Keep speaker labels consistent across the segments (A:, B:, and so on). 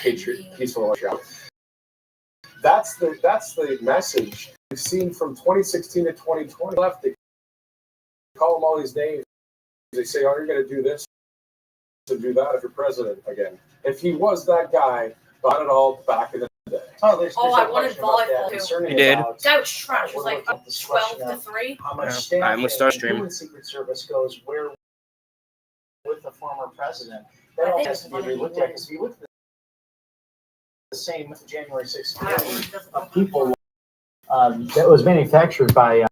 A: peaceful election. That's the message we've seen from 2016 to 2020. Left, they call them all these names. They say, "Oh, you're going to do this to do that if you're president again." If he was that guy, got it all back in the day.
B: I wanted volleyball too.
C: You did?
B: That was trash. It was like 12-3.
D: How much
C: Yeah.
D: staff
C: I'm with Starstream.
D: and who in Secret Service goes where with the former president. That
B: I
D: all
B: think
D: has to be looked at, because if you look at the same January 6th people that was manufactured by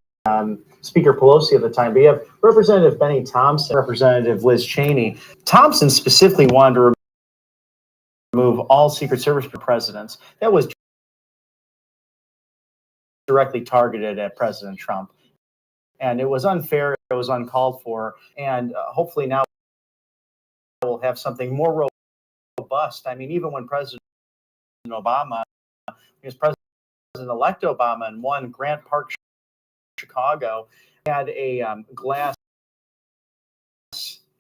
D: Speaker Pelosi at the time. But you have Representative Benny Thompson, Representative Liz Cheney. Thompson specifically wanted to remove all Secret Service presidents. That was directly targeted at President Trump. And it was unfair, it was uncalled for, and hopefully now we'll have something more robust. I mean, even when President Obama, because President-elect Obama in one Grant Park, Chicago, had a glass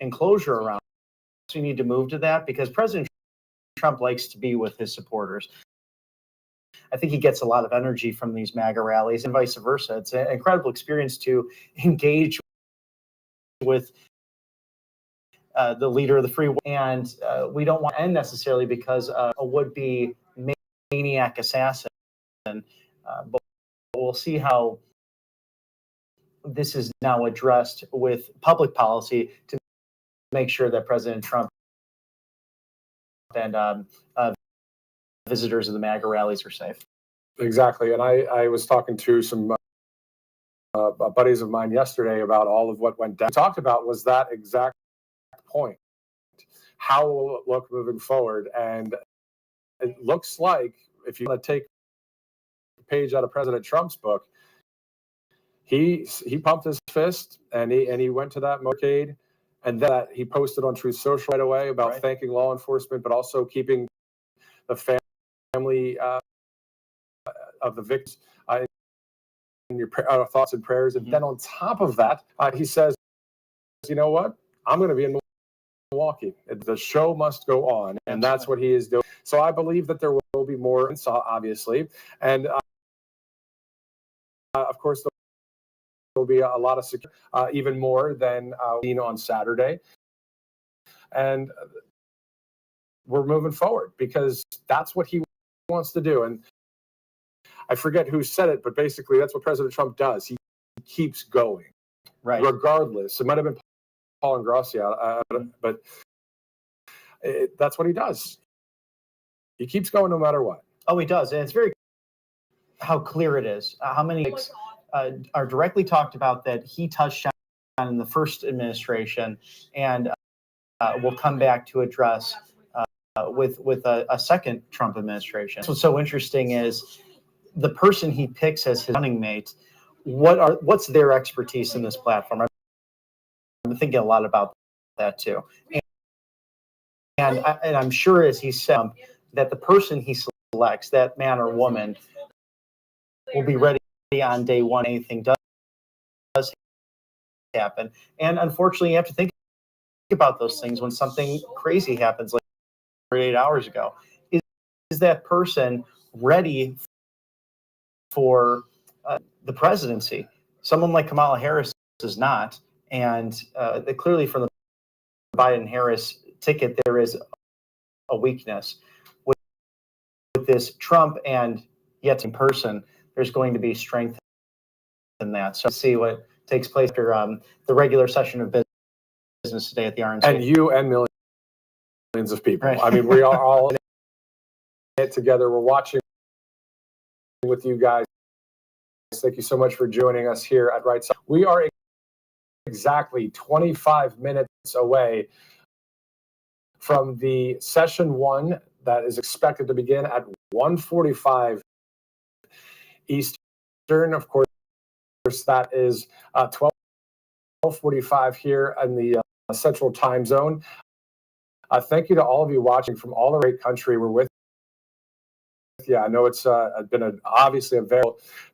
D: enclosure around. So we need to move to that because President Trump likes to be with his supporters. I think he gets a lot of energy from these MAGA rallies and vice versa. It's an incredible experience to engage with the leader of the free world. And we don't want to end necessarily because a would-be maniac assassin. But we'll see how this is now addressed with public policy to make sure that President Trump and visitors of the MAGA rallies are safe.
A: Exactly. And I was talking to some buddies of mine yesterday about all of what went down. What we talked about was that exact point. How will it look moving forward? And it looks like, if you want to take a page out of President Trump's book, he pumped his fist and he went to that motorcade, and then he posted on Truth Social right away about thanking law enforcement, but also keeping the family of the victims in your thoughts and prayers. And then on top of that, he says, you know what? I'm going to be in Milwaukee. The show must go on. And that's what he is doing. So I believe that there will be more, obviously. And of course, there will be a lot of security, even more than seen on Saturday. And we're moving forward because that's what he wants to do. And I forget who said it, but basically that's what President Trump does. He keeps going, regardless. It might have been Paul Ingrassia, but that's what he does. He keeps going no matter what.
D: Oh, he does. And it's very how clear it is. How many are directly talked about that he touched on in the first administration and will come back to address with a second Trump administration. What's so interesting is the person he picks as his running mate. What's their expertise in this platform? I'm thinking a lot about that too, and I'm sure, as he said, that the person he selects, that man or woman, will be ready on day one. Anything does happen, and unfortunately, you have to think about those things when something crazy happens, like 48 hours ago. Is that person ready for the presidency? Someone like Kamala Harris is not. And clearly from the Biden-Harris ticket, there is a weakness. With this Trump and yet in person, there's going to be strength in that. So see what takes place after the regular session of business today at the RNC.
A: And you and millions of people. Right. I mean, we are all in it together. We're watching with you guys. Thank you so much for joining us here at Right Side. We are exactly 25 minutes away from the session one that is expected to begin at 1:45 Eastern. Of course, that is 12:45 here in the Central Time Zone. Thank you to all of you watching from all around the country. We're with. Yeah, I know it's been obviously a very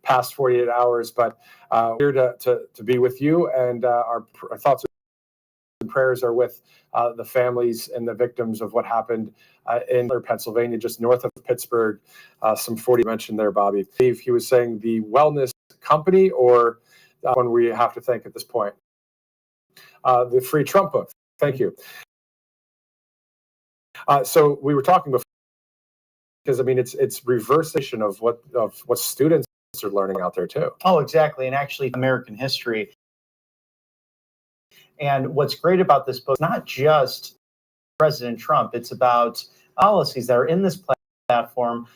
A: past 48 hours, but we're here to be with you, and our thoughts and prayers are with the families and the victims of what happened in Pennsylvania, just north of Pittsburgh. Some 40 mentioned there, Bobby. He was saying the wellness company, or one we have to thank at this point. The Free Trump book. Thank you. So we were talking before, because I mean it's reversion of what students are learning out there too.
D: Oh, exactly. And actually American history. And what's great about this book is not just President Trump, it's about policies that are in this platform,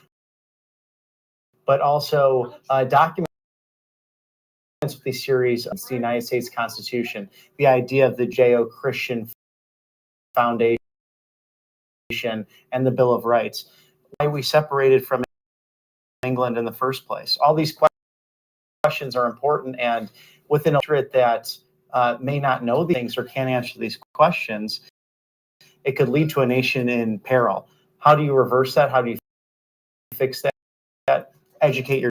D: but also documents with the series of the United States Constitution, the idea of the Judeo-Christian Foundation and the Bill of Rights, why we separated from England in the first place. All these questions are important, and with an electorate that may not know these things or can't answer these questions, it could lead to a nation in peril. How do you reverse that? How do you fix that? Educate your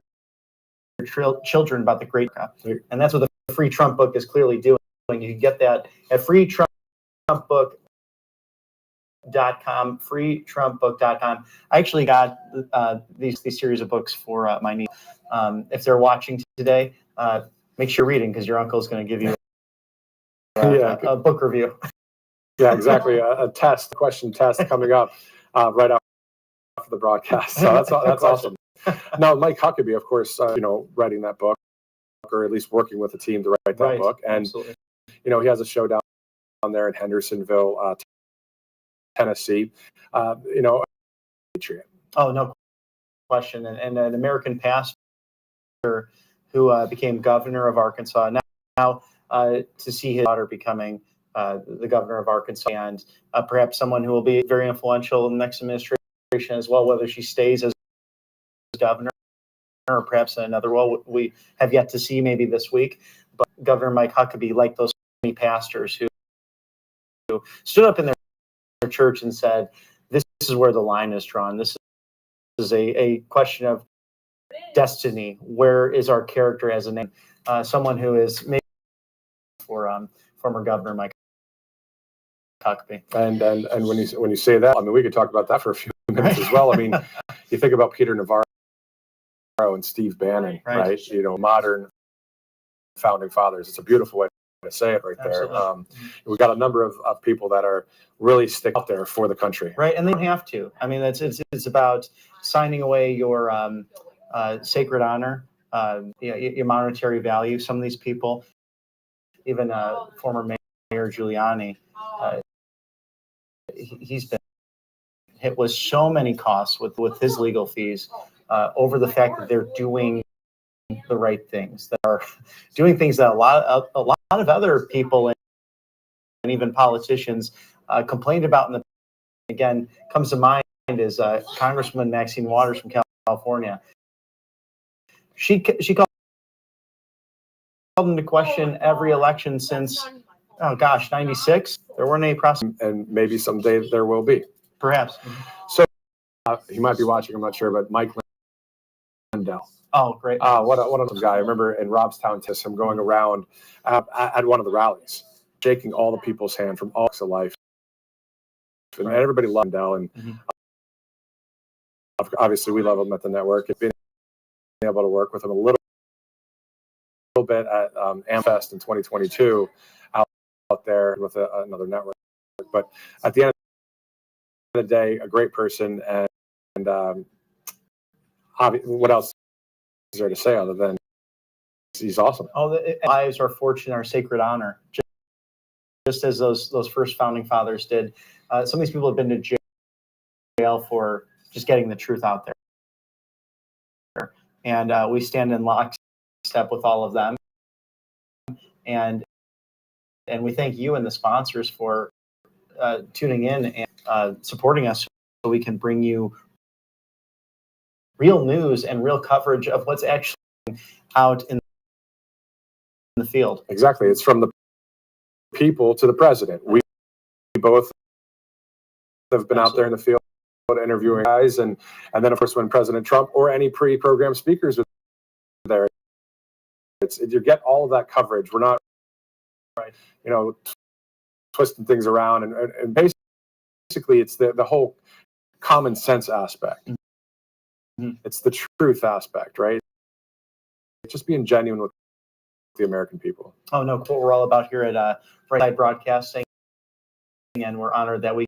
D: children about the great, and that's what the Free Trump book is clearly doing. You can get that at freetrumpbook.com, freetrumpbook.com. I actually got these series of books for my niece. If they're watching today, make sure you're reading, because your uncle is going to give you a book review.
A: Yeah, exactly. A question test coming up right after the broadcast. So that's awesome. Now, Mike Huckabee, of course, writing that book, or at least working with a team to write that book, and
D: absolutely.
A: He has a show down there in Hendersonville, Tennessee. Patriot.
D: Oh, no question. And an American pastor who became governor of Arkansas. Now to see his daughter becoming the governor of Arkansas, and perhaps someone who will be very influential in the next administration as well, whether she stays as governor or perhaps in another role. We have yet to see, maybe this week. But Governor Mike Huckabee, like those many pastors who stood up in their church and said, this is where the line is drawn. This is a question of destiny. Where is our character as a name? Someone who is maybe for former Governor Mike Huckabee.
A: And when you say that, I mean, we could talk about that for a few minutes as well. I mean, you think about Peter Navarro and Steve Bannon, right? Modern founding fathers. It's a beautiful way to say it right there. We've got a number of people that are really stick out there for the country.
D: Right, and they don't have to. I mean, it's about signing away your sacred honor, your monetary value. Some of these people, even former Mayor Giuliani, he's been hit with so many costs with his legal fees over the fact that they're doing the right things, that are doing things that a lot of other people and even politicians complained about. And again, comes to mind is Congresswoman Maxine Waters from California. She called into question every election since, 96. There weren't any prosecutions.
A: And maybe someday there will be.
D: Perhaps.
A: So he might be watching, I'm not sure, but Mike Lindell.
D: Oh, great.
A: What a guy. I remember in Robstown, Texas, him going around at one of the rallies, shaking all the people's hand from all walks of life. And everybody loved Lindell. And obviously we love him at the network. Being able to work with him a little bit at AmFest in 2022 out there with another network. But at the end of the day, a great person. And what else is there to say other than he's awesome?
D: Lives, our fortune, our sacred honor, just as those first founding fathers did. Some of these people have been to jail for just getting the truth out there, and we stand in lockstep with all of them. And we thank you and the sponsors for tuning in and supporting us, so we can bring you real news and real coverage of what's actually out in the field.
A: Exactly. It's from the people to the president. We both have been out there in the field interviewing guys, and then of course when President Trump or any pre-program speakers are there, you get all of that coverage. We're not, twisting things around, and basically it's the whole common sense aspect. It's the truth aspect, right? Just being genuine with the American people.
D: Oh, no, what we're all about here at Bright Side Broadcasting, and we're honored that we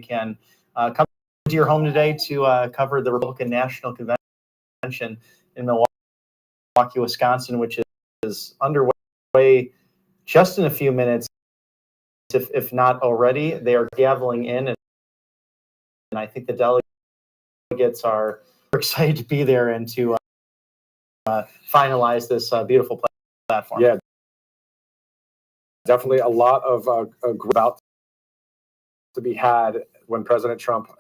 D: can come to your home today to cover the Republican National Convention in Milwaukee, Wisconsin, which is underway just in a few minutes, if not already. They are gaveling in, and I think the delegates are excited to be there and to finalize this beautiful platform.
A: Yeah, definitely a lot of about to be had when President Trump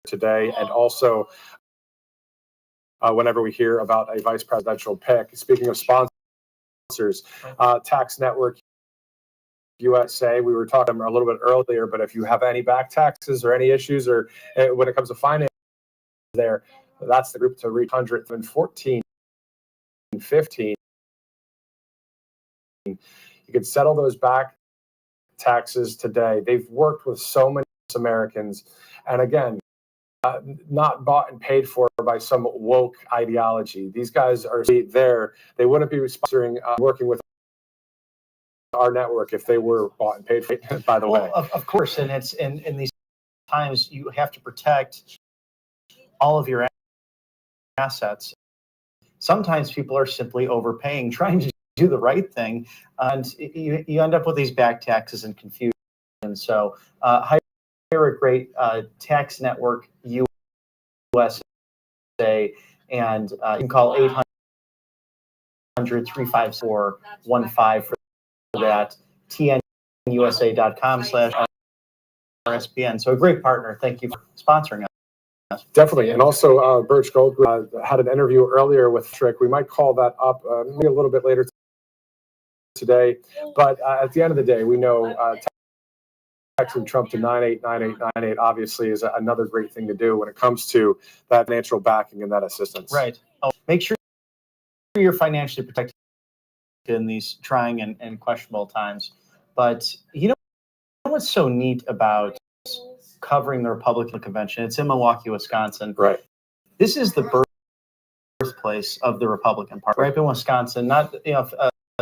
A: today, and also whenever we hear about a vice presidential pick. Speaking of sponsors, Tax Network USA, we were talking a little bit earlier, but if you have any back taxes or any issues, or when it comes to finance there, that's the group to reach. 114 15. You can settle those back taxes today. They've worked with so many Americans, and again, not bought and paid for by some woke ideology. These guys are there. They wouldn't be sponsoring, working with our network if they were bought and paid for, by the way.
D: Of course, and it's in these times you have to protect all of your assets. Sometimes people are simply overpaying, trying to do the right thing, and you end up with these back taxes and confusion. So hire a great tax network USA, and you can call 800-354-15 for that, tnusa.com/RSPN. So a great partner. Thank you for sponsoring us.
A: Definitely. And also Birch Gold had an interview earlier with Trick. We might call that up maybe a little bit later today. But at the end of the day, we know texting Trump to 989898 obviously is another great thing to do when it comes to that financial backing and that assistance.
D: Right. Oh, make sure you're financially protected in these trying and questionable times. But you know what's so neat about covering the Republican convention? It's in Milwaukee, Wisconsin.
A: Right.
D: This is the birthplace of the Republican Party, right in Wisconsin, not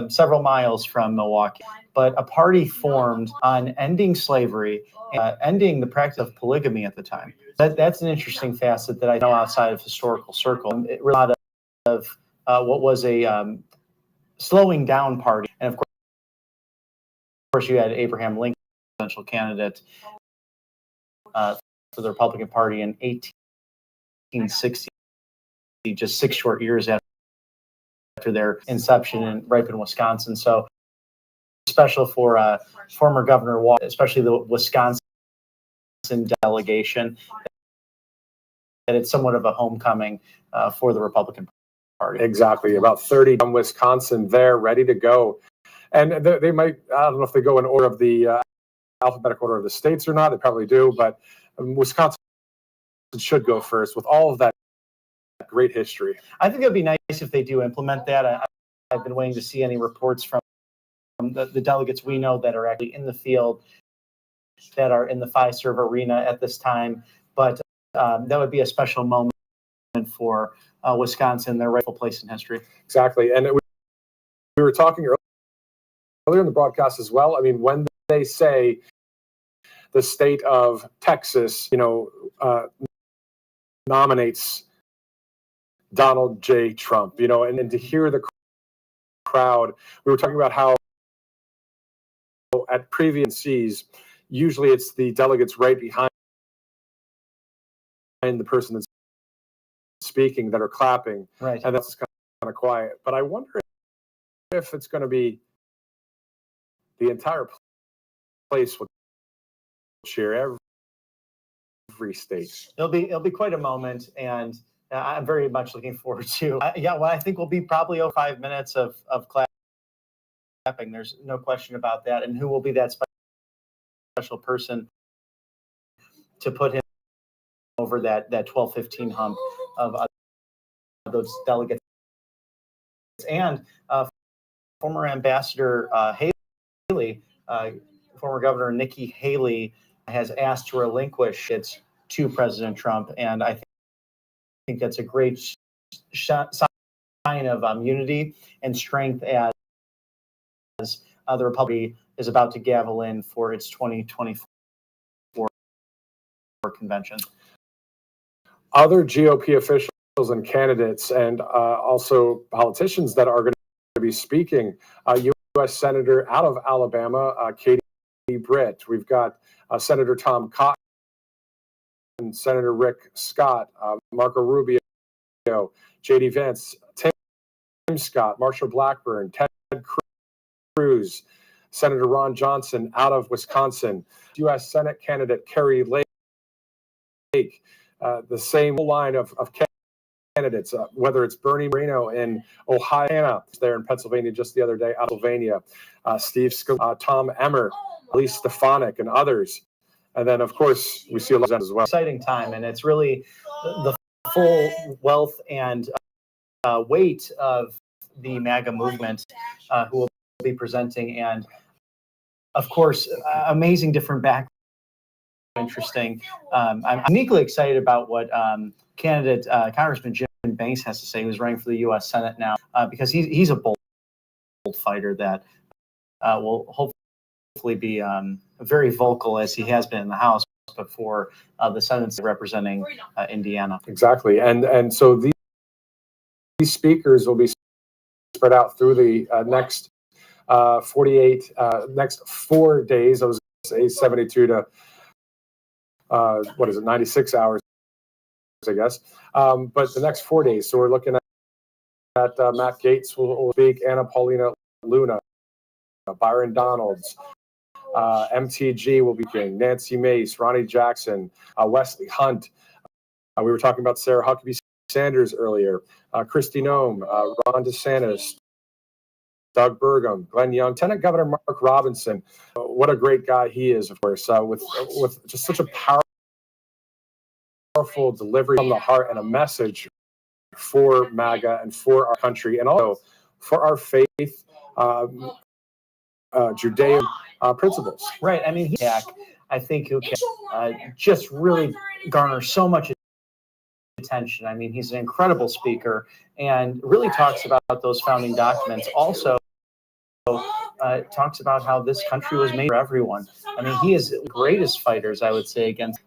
D: several miles from Milwaukee, but a party formed on ending slavery, ending the practice of polygamy at the time. That's an interesting facet that I know outside of historical circle. It really of what was a slowing down party, and of course you had Abraham Lincoln, presidential candidate for the Republican Party in 1860, just 6 short years after their inception in Ripon, Wisconsin. So special for former Governor Walker, especially the Wisconsin delegation, that it's somewhat of a homecoming for the Republican Party.
A: Exactly. About 30 from Wisconsin there, ready to go. And they might, I don't know if they go in order of the alphabetical order of the states or not. They probably do, but Wisconsin should go first with all of that great history.
D: I think it'd be nice if they do implement that. I've been waiting to see any reports from the delegates we know that are actually in the field, that are in the Fiserv arena at this time. But that would be a special moment for Wisconsin, their rightful place in history.
A: Exactly. And we were talking earlier in the broadcast as well. I mean, when they say the state of Texas, nominates Donald J. Trump, and to hear the crowd, we were talking about how at previous Cs, usually it's the delegates right behind the person that's speaking that are clapping,
D: right?
A: And that's kind of quiet. But I wonder if it's going to be the entire place will cheer, every state.
D: It'll be quite a moment, and I'm very much looking forward to. I think will be probably 5 minutes of clapping. There's no question about that. And who will be that special person to put him over that 12-15 hump of those delegates? And former Ambassador Haley, former Governor Nikki Haley has asked to relinquish it to President Trump. And I think that's a great sign of unity and strength as the Republican is about to gavel in for its 2024 convention.
A: Other GOP officials and candidates and also politicians that are going to be speaking, U.S. Senator out of Alabama, Katie Britt. We've got Senator Tom Cotton, Senator Rick Scott, Marco Rubio, J.D. Vance, Tim Scott, Marsha Blackburn, Ted Cruz, Senator Ron Johnson out of Wisconsin, U.S. Senate candidate Kari Lake, the same line of candidates, whether it's Bernie Moreno in Ohio, there in Pennsylvania just the other day, Pennsylvania, Steve Tom Emmer, Elise Stefanik, and others. And then, of course, we see a lot as well.
D: Exciting time, and it's really the full wealth and weight of the MAGA movement who will be presenting, and of course, amazing different backgrounds. Interesting. I'm uniquely excited about what candidate Congressman Jim Banks has to say, who's running for the U.S. Senate now, because he's a bold fighter that will hopefully be very vocal as he has been in the House before the Senate representing Indiana.
A: Exactly, and so these speakers will be spread out through the next next 4 days. I was going to say 72 to 96 hours, I guess. But the next 4 days. So we're looking at Matt Gaetz will speak, Anna Paulina Luna, Byron Donalds, MTG will be speaking, Nancy Mace, Ronnie Jackson, Wesley Hunt. We were talking about Sarah Huckabee Sanders earlier, Kristi Noem, Ron DeSantis, Doug Burgum, Glenn Young, Lieutenant Governor Mark Robinson. What a great guy he is, of course, with just such a powerful delivery from the heart and a message for MAGA and for our country and also for our faith, Judean principles.
D: Right. I mean, I think who can just really garner so much attention. I mean, he's an incredible speaker and really talks about those founding documents. Also, talks about how this country was made for everyone. I mean, he is the greatest fighters, I would say, against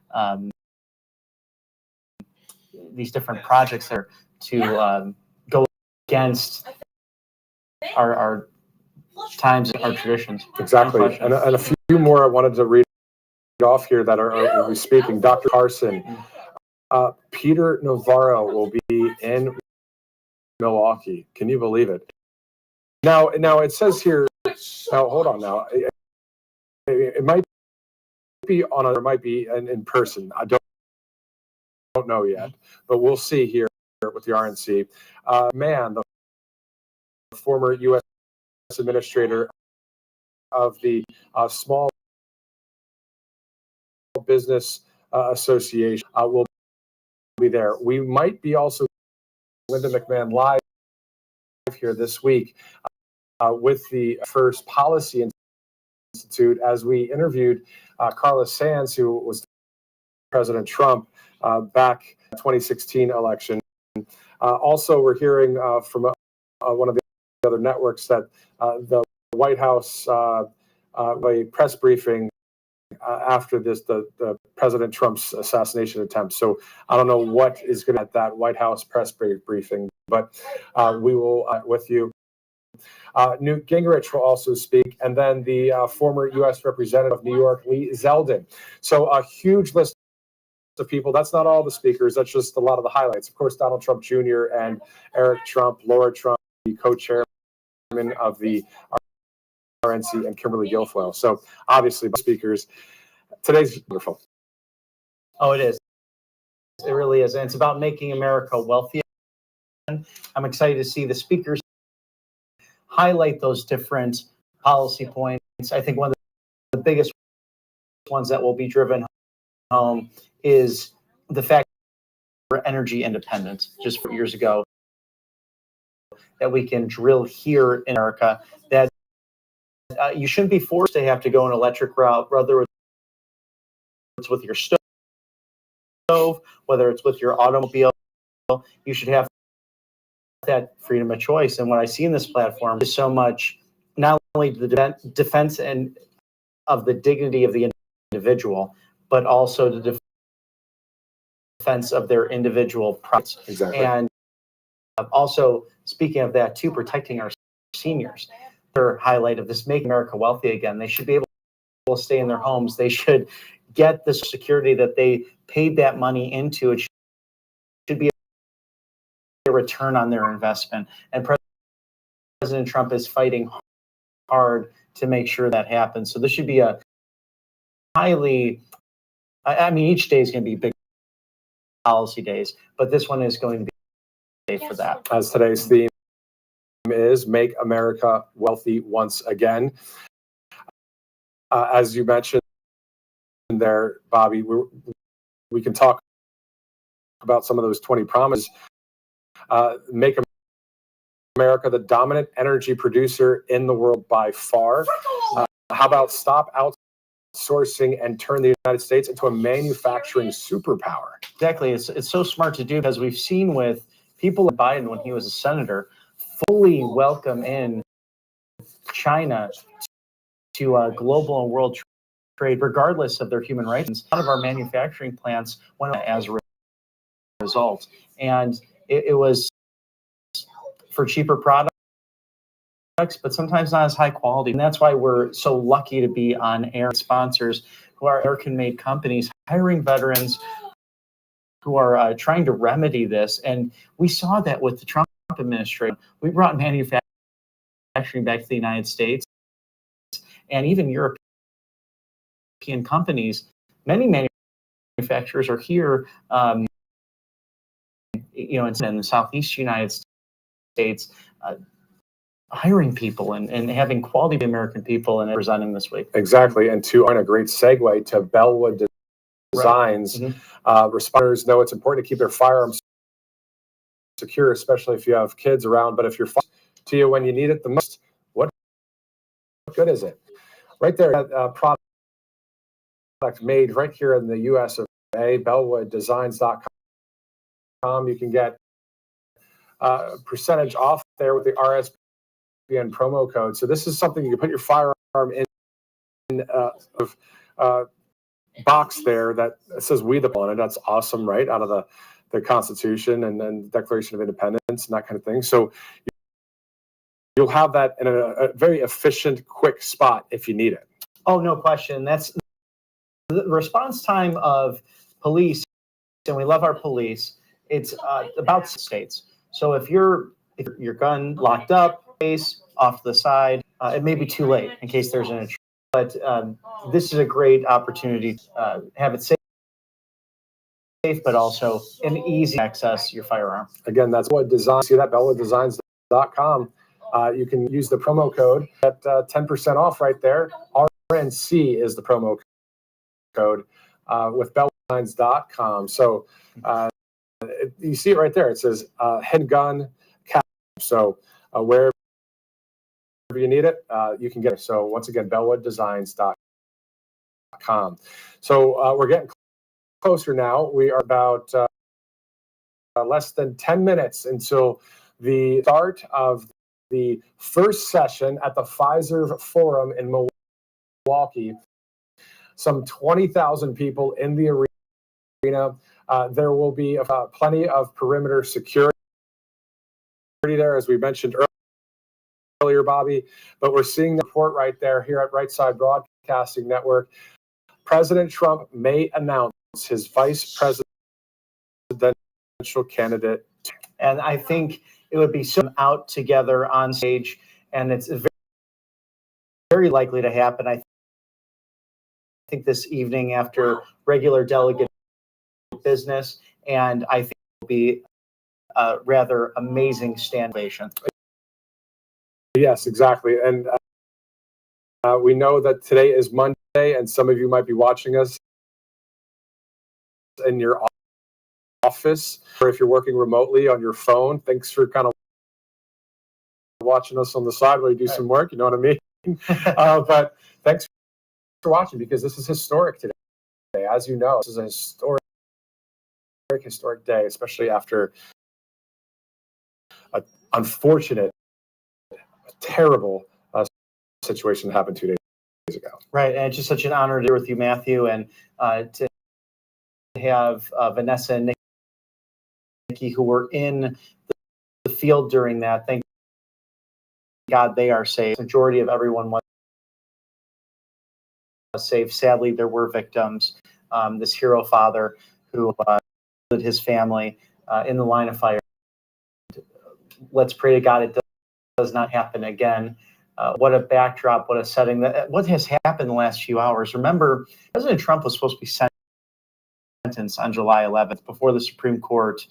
D: these different projects there to go against our times, our traditions.
A: Exactly. And a few more I wanted to read off here that are speaking. Dr. Carson, Peter Navarro will be in Milwaukee. Can you believe it? Now it says here, now hold on now. It might be it might be in person. I don't know yet, but we'll see here with the RNC. The former U.S. administrator of the Small Business Association will be there. We might be also Linda McMahon live here this week with the First Policy Institute as we interviewed Carlos Sands, who was President Trump back in the 2016 election. Also, we're hearing from one of the other networks that the White House a press briefing after the President Trump's assassination attempt. So I don't know what is going to at that White House press briefing, but we will with you. Newt Gingrich will also speak, and then the former U.S. Representative of New York, Lee Zeldin. So a huge list of people. That's not all the speakers. That's just a lot of the highlights. Of course, Donald Trump Jr. and Eric Trump, Laura Trump, the co-chairman of the RNC, and Kimberly Guilfoyle. So obviously, speakers. Today's wonderful.
D: Oh, it is. It really is. And it's about making America wealthy. I'm excited to see the speakers highlight those different policy points. I think one of the biggest ones that will be driven home is the fact that we're energy independent. Just 4 years ago, that we can drill here in America, that you shouldn't be forced to have to go an electric route, whether it's with your stove, whether it's with your automobile. You should have that freedom of choice. And what I see in this platform is so much, not only the defense and of the dignity of the individual, but also the defense of their individual rights.
A: Exactly.
D: And also, speaking of that too, protecting our seniors. Their highlight of this Make America Wealthy Again. They should be able to stay in their homes. They should get the security that they paid that money into. It should be a return on their investment. And President Trump is fighting hard to make sure that happens. So this should be a highly, I mean, each day is going to be big policy days, but this one is going to be a day for that.
A: As today's theme is Make America Wealthy Once Again. As you mentioned there, Bobby, we can talk about some of those 20 promises. Make America the dominant energy producer in the world by far. How about stop outsourcing and turn the United States into a manufacturing superpower?
D: Exactly. It's so smart to do, because we've seen with people like Biden when he was a senator fully welcome in China to global and world trade, regardless of their human rights. A lot of our manufacturing plants went as a result. And it was for cheaper products, but sometimes not as high quality. And that's why we're so lucky to be on air sponsors who are American-made companies, hiring veterans who are trying to remedy this. And we saw that with the Trump administration. We brought manufacturing back to the United States, and even European companies. Many manufacturers are here, in the Southeast United States, hiring people and having quality American people and presenting this week.
A: Exactly. And to a great segue to Bellwood Designs.
D: Right.
A: Responders know it's important to keep their firearms secure, especially if you have kids around. But if you're to you when you need it the most, what good is it? Right there, product made right here in the US of A, BellwoodDesigns.com. You can get percentage off there with the RSBN promo code. So this is something you can put your firearm in box there that says "We the" on it. That's awesome, right? Out of the Constitution and then Declaration of Independence and that kind of thing. So you'll have that in a very efficient, quick spot if you need it.
D: Oh, no question. That's the response time of police, and we love our police. It's about states. So if your gun locked up, case off to the side, it may be too late in case there's an intrusion. But this is a great opportunity to have it safe, but also an easy access your firearm.
A: Again, that's what design. See that BellwoodDesigns.com. You can use the promo code at 10% off right there. RNC is the promo code with BellwoodDesigns.com. So you see it right there. It says handgun cap. So wherever you need it, you can get it. So once again, BellwoodDesigns.com. So we're getting closer now. We are about less than 10 minutes until the start of the first session at the Pfizer Forum in Milwaukee. Some 20,000 people in the arena. There will be plenty of perimeter security there, as we mentioned earlier, Bobby. But we're seeing the report right there here at Right Side Broadcasting Network. President Trump may announce his vice presidential candidate.
D: And I think it would be so out together on stage, and it's very, very likely to happen. I think this evening after regular delegate business, and I think it will be a rather amazing stand ovation.
A: Yes, exactly. And we know that today is Monday, and some of you might be watching us in your office, or if you're working remotely on your phone. Thanks for kind of watching us on the side while you do some work. You know what I mean? But thanks for watching, because this is historic today. As you know, this is a historic day, especially after an unfortunate, terrible situation that happened 2 days ago.
D: Right, and it's just such an honor to be with you, Matthew, and to have Vanessa and Nikki, who were in the field during that. Thank God they are safe. The majority of everyone was safe. Sadly, there were victims. This hero father who with his family in the line of fire. Let's pray to God it does not happen again. What a backdrop, what a setting. What has happened the last few hours? Remember, President Trump was supposed to be sentenced on July 11th before the Supreme Court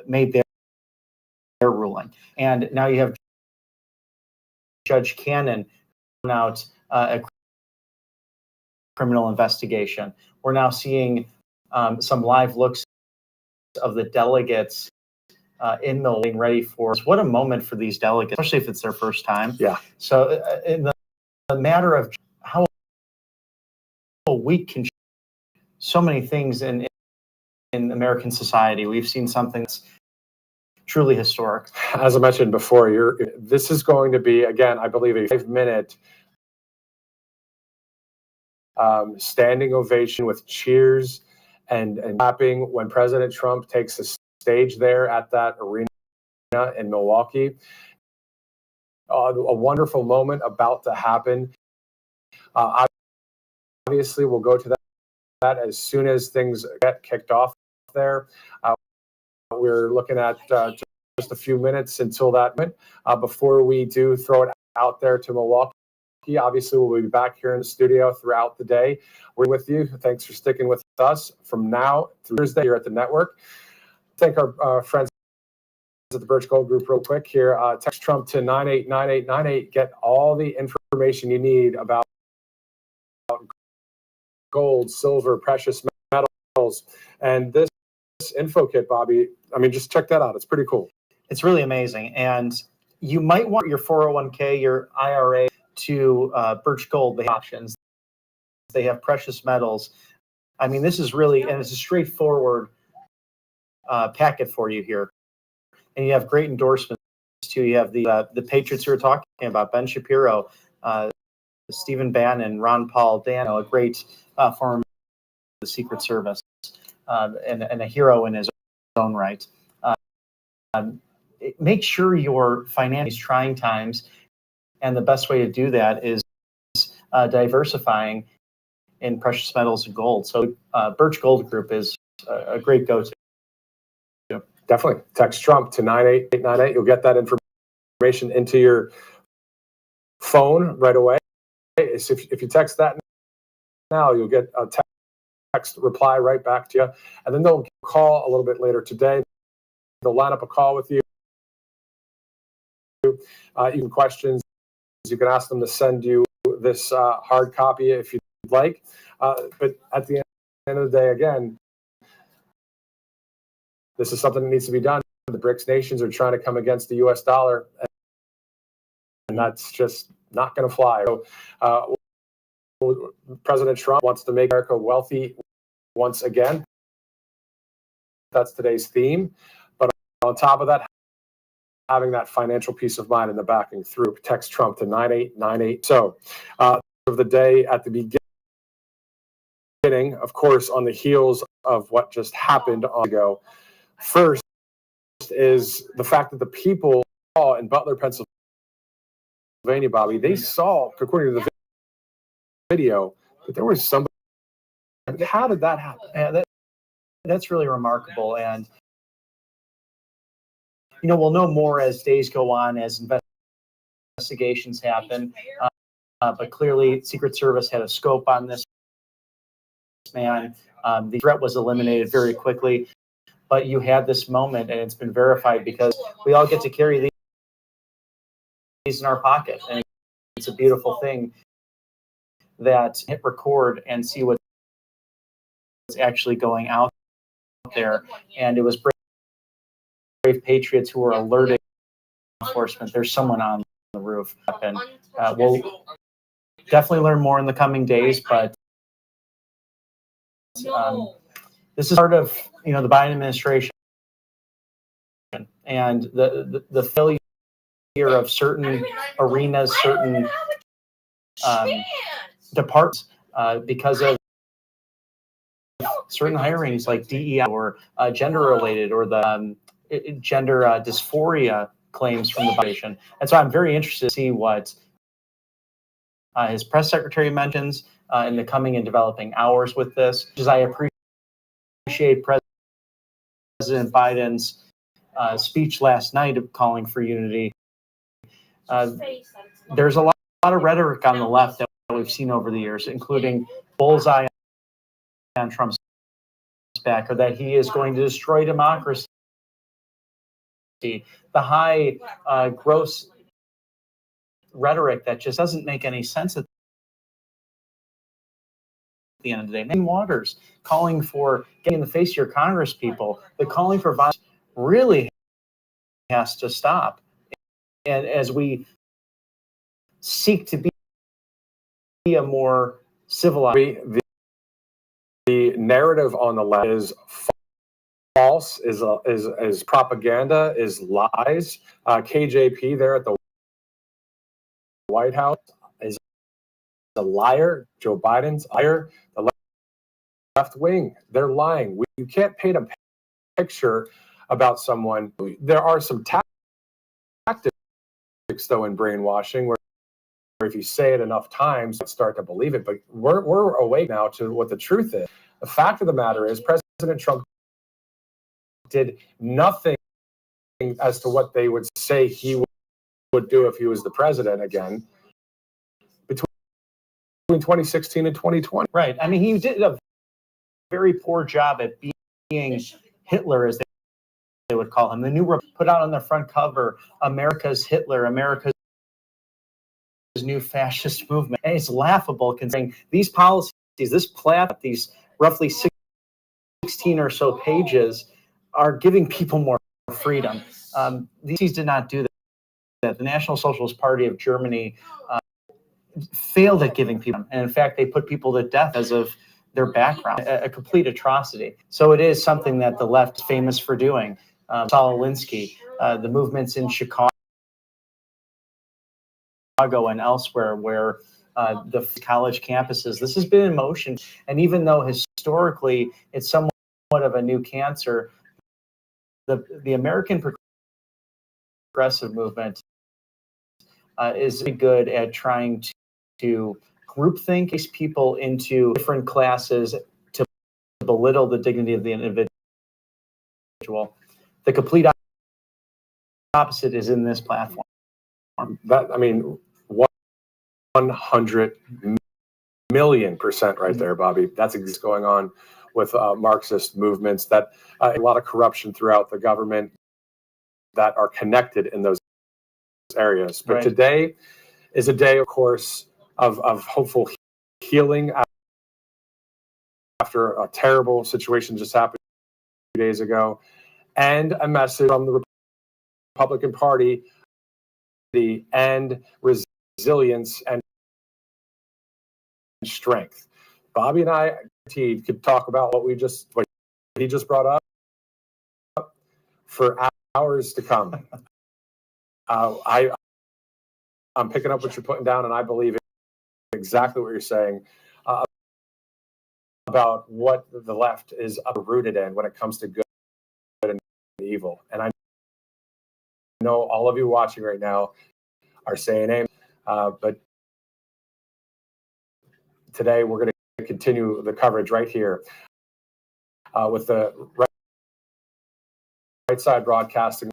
D: made their ruling. And now you have Judge Cannon out a criminal investigation. We're now seeing some live looks of the delegates in the lane ready for. What a moment for these delegates, especially if it's their first time.
A: Yeah.
D: So in the matter of how a week can so many things in American society, we've seen something that's truly historic.
A: As I mentioned before, this is going to be, again, I believe, a 5-minute standing ovation with cheers and clapping when President Trump takes the stage there at that arena in Milwaukee. A wonderful moment about to happen. Obviously, we'll go to that as soon as things get kicked off there. We're looking at just a few minutes until that moment. Before we do throw it out there to Milwaukee, obviously, we'll be back here in the studio throughout the day. We're with you. Thanks for sticking with us from now through Thursday here at the network. Thank our friends at the Birch Gold Group real quick here. Text Trump to 989898. Get all the information you need about gold, silver, precious metals, and this info kit, Bobby. I mean, just check that out. It's pretty cool.
D: It's really amazing. And you might want your 401k, your IRA to Birch Gold. They have options. They have precious metals. I mean, this is really, and it's a straightforward packet for you here. And you have great endorsements too. You have the Patriots who are talking about, Ben Shapiro, Stephen Bannon, Ron Paul Dano, a great former of the Secret Service, and a hero in his own right. Make sure your finances trying times, and the best way to do that is diversifying in precious metals and gold. So Birch Gold Group is a great go-to.
A: Definitely. Text Trump to 9898. You'll get that information into your phone right away. If you text that now, you'll get a text reply right back to you. And then they'll call a little bit later today. They'll line up a call with you. You can questions. You can ask them to send you this hard copy if you'd like. But at the end of the day, again, this is something that needs to be done. The BRICS nations are trying to come against the U.S. dollar, and that's just not going to fly. So, President Trump wants to make America wealthy once again. That's today's theme. But on top of that, having that financial peace of mind in the backing through. Text Trump to 9898. So, of the day at the beginning, of course, on the heels of what just happened ago. First is the fact that the people saw in Butler, Pennsylvania, Bobby, they saw, according to the video, that there was somebody. How did that happen?
D: Yeah, that's really remarkable. And, you know, we'll know more as days go on, as investigations happen. But clearly, Secret Service had a scope on this man. The threat was eliminated very quickly. But you had this moment, and it's been verified because we all get to carry these in our pocket. And it's a beautiful thing that hit record and see what's actually going out there. And it was brave patriots who were alerting enforcement. There's someone on the roof. And we'll definitely learn more in the coming days, but this is part of the Biden administration and the failure of certain arenas, certain departments because of certain hirings like DEI or gender related or the gender dysphoria claims from the Biden. And so I'm very interested to see what his press secretary mentions in the coming and developing hours with this, because I appreciate President Biden's speech last night of calling for unity. There's a lot of rhetoric on the left that we've seen over the years, including bullseye on Trump's back, or that he is going to destroy democracy. The high, gross rhetoric that just doesn't make any sense at the end of the day. Maxine Waters calling for getting in the face of your Congress people, the calling for violence really has to stop. And as we seek to be a more civilized,
A: the narrative on the left is false, is propaganda, is lies. KJP there at the White House is a liar. Joe Biden's a liar. The left wing, they're lying. You can't paint a picture about someone. There are some tactics, though, in brainwashing where if you say it enough times, you start to believe it. But we're awake now to what the truth is. The fact of the matter is President Trump did nothing as to what they would say he would do if he was the president again between 2016 and 2020.
D: Right. I mean, he did a very poor job at being Hitler, as they would call him. The New Republic put out on the front cover, America's Hitler, America's new fascist movement. And it's laughable considering these policies, this platform, these roughly 16 or so pages are giving people more freedom. These did not do that. The National Socialist Party of Germany failed at giving people, and in fact, they put people to death as of their background, a complete atrocity. So it is something that the left is famous for doing. Saul Alinsky, the movements in Chicago and elsewhere where the college campuses, this has been in motion. And even though historically it's somewhat of a new cancer, the American progressive movement is good at trying to groupthink these people into different classes to belittle the dignity of the individual. The complete opposite is in this platform.
A: That, I mean, 100 million% right there, Bobby. That's what's going on with Marxist movements, that a lot of corruption throughout the government that are connected in those areas. But today is a day, of course, of hopeful healing after a terrible situation just happened 2 days ago, and a message from the Republican Party and resilience and strength. Bobby and I could talk about what he just brought up for hours to come. I'm picking up what you're putting down, and I believe exactly what you're saying about what the left is rooted in when it comes to good and evil. And I know all of you watching right now are saying amen, but today we're going to continue the coverage right here with the Right Side Broadcasting,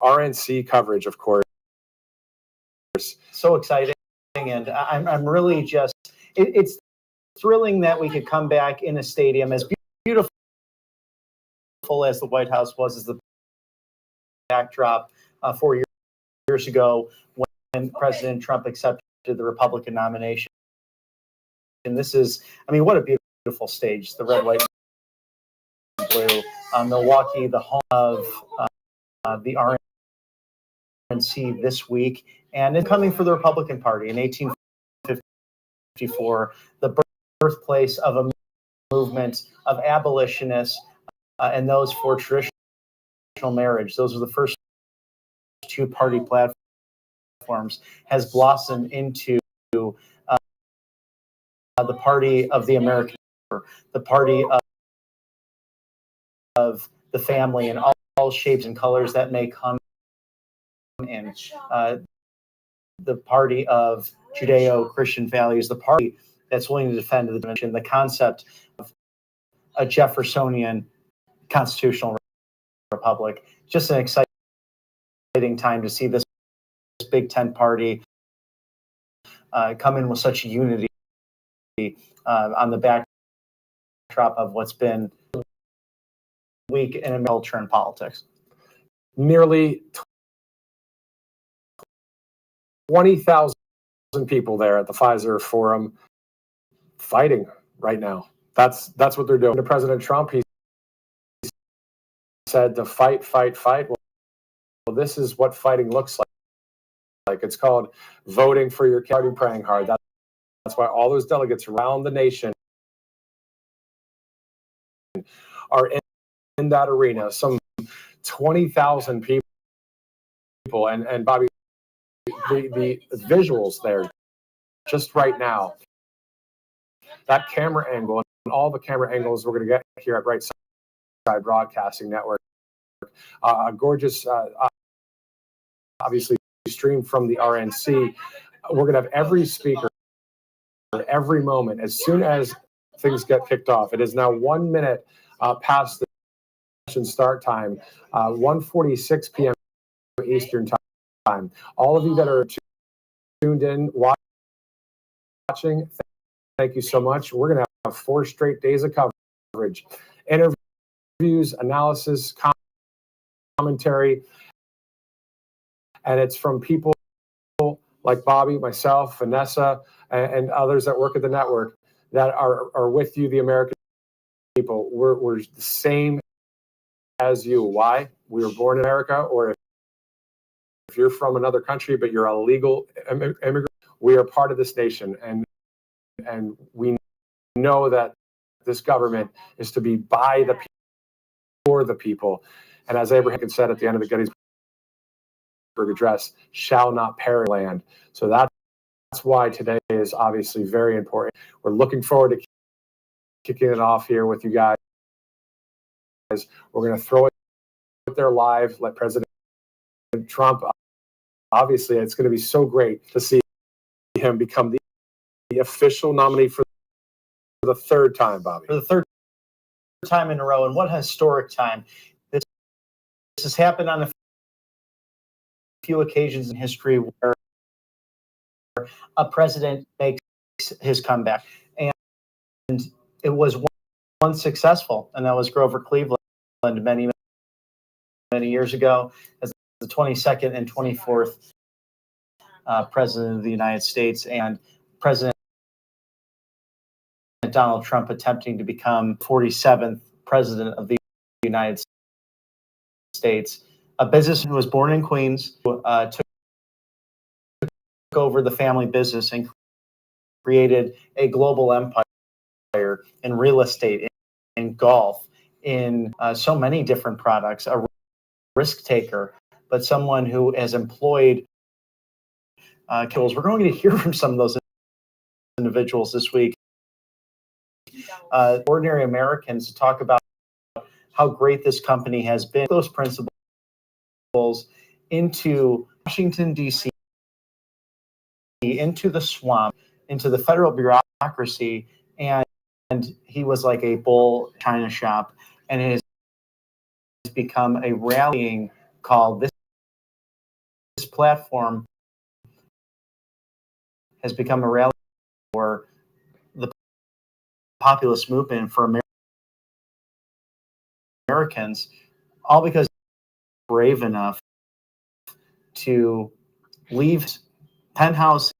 A: RNC coverage, of course.
D: So exciting, and I'm really just, it's thrilling that we could come back in a stadium as beautiful as the White House was as the backdrop 4 years ago when President Trump accepted the Republican nomination. And this is, I mean, what a beautiful stage, the red, white, and blue. Milwaukee, the home of the RNC this week, and it's coming for the Republican Party in 1854, the birthplace of a movement of abolitionists and those for traditional marriage. Those are the first two-party platforms, has blossomed into the party of the American, the party of the family in all shapes and colors that may come in, the party of Judeo-Christian values, the party that's willing to defend the dimension, the concept of a Jeffersonian constitutional republic. Just an exciting time to see this Big Tent party come in with such unity on the backdrop of what's been weak in culture and politics.
A: Nearly 20,000 people there at the Pfizer Forum fighting right now. That's what they're doing. To President Trump, he said to fight. Well, this is what fighting looks like. It's called voting for your candidate, praying hard. That's why all those delegates around the nation are in that arena. Some 20,000 people, and Bobby, the visuals there, just right now, that camera angle and all the camera angles we're going to get here at Right Side Broadcasting Network, gorgeous, obviously streamed from the RNC. We're going to have every speaker, every moment, as soon as things get kicked off. It is now 1 minute past the session start time, 1:46 p.m. Eastern time. All of you that are tuned in, watching, thank you so much. We're going to have 4 straight days of coverage, interviews, analysis, commentary, and it's from people like Bobby, myself, Vanessa, and others that work at the network that are with you, the American people. We're the same as you. Why? We were born in America, or if you're from another country but you're a legal immigrant, we are part of this nation, and we know that this government is to be by the people, for the people, and as Abraham Lincoln said at the end of the Gettysburg Address, shall not perish land. So that's why today is obviously very important. We're looking forward to kicking it off here with you guys. We're going to throw it there live, let President Trump, obviously it's going to be so great to see him become the official nominee for the third time, Bobby.
D: For the third time in a row, and what a historic time. This has happened on a few occasions in history where a president makes his comeback. And it was one successful, and that was Grover Cleveland many years ago as the 22nd and 24th president of the United States, and President Donald Trump attempting to become 47th president of the United States. A businessman who was born in Queens, took over the family business and created a global empire in real estate, in golf, in so many different products, a risk taker, but someone who has employed kills. We're going to hear from some of those individuals this week. Ordinary Americans to talk about how great this company has been. Those principles into Washington, D.C., into the swamp, into the federal bureaucracy, and he was like a bull china shop, and it has become a rallying call. This platform has become a rally for the populist movement for Americans, all because they're brave enough to leave penthouse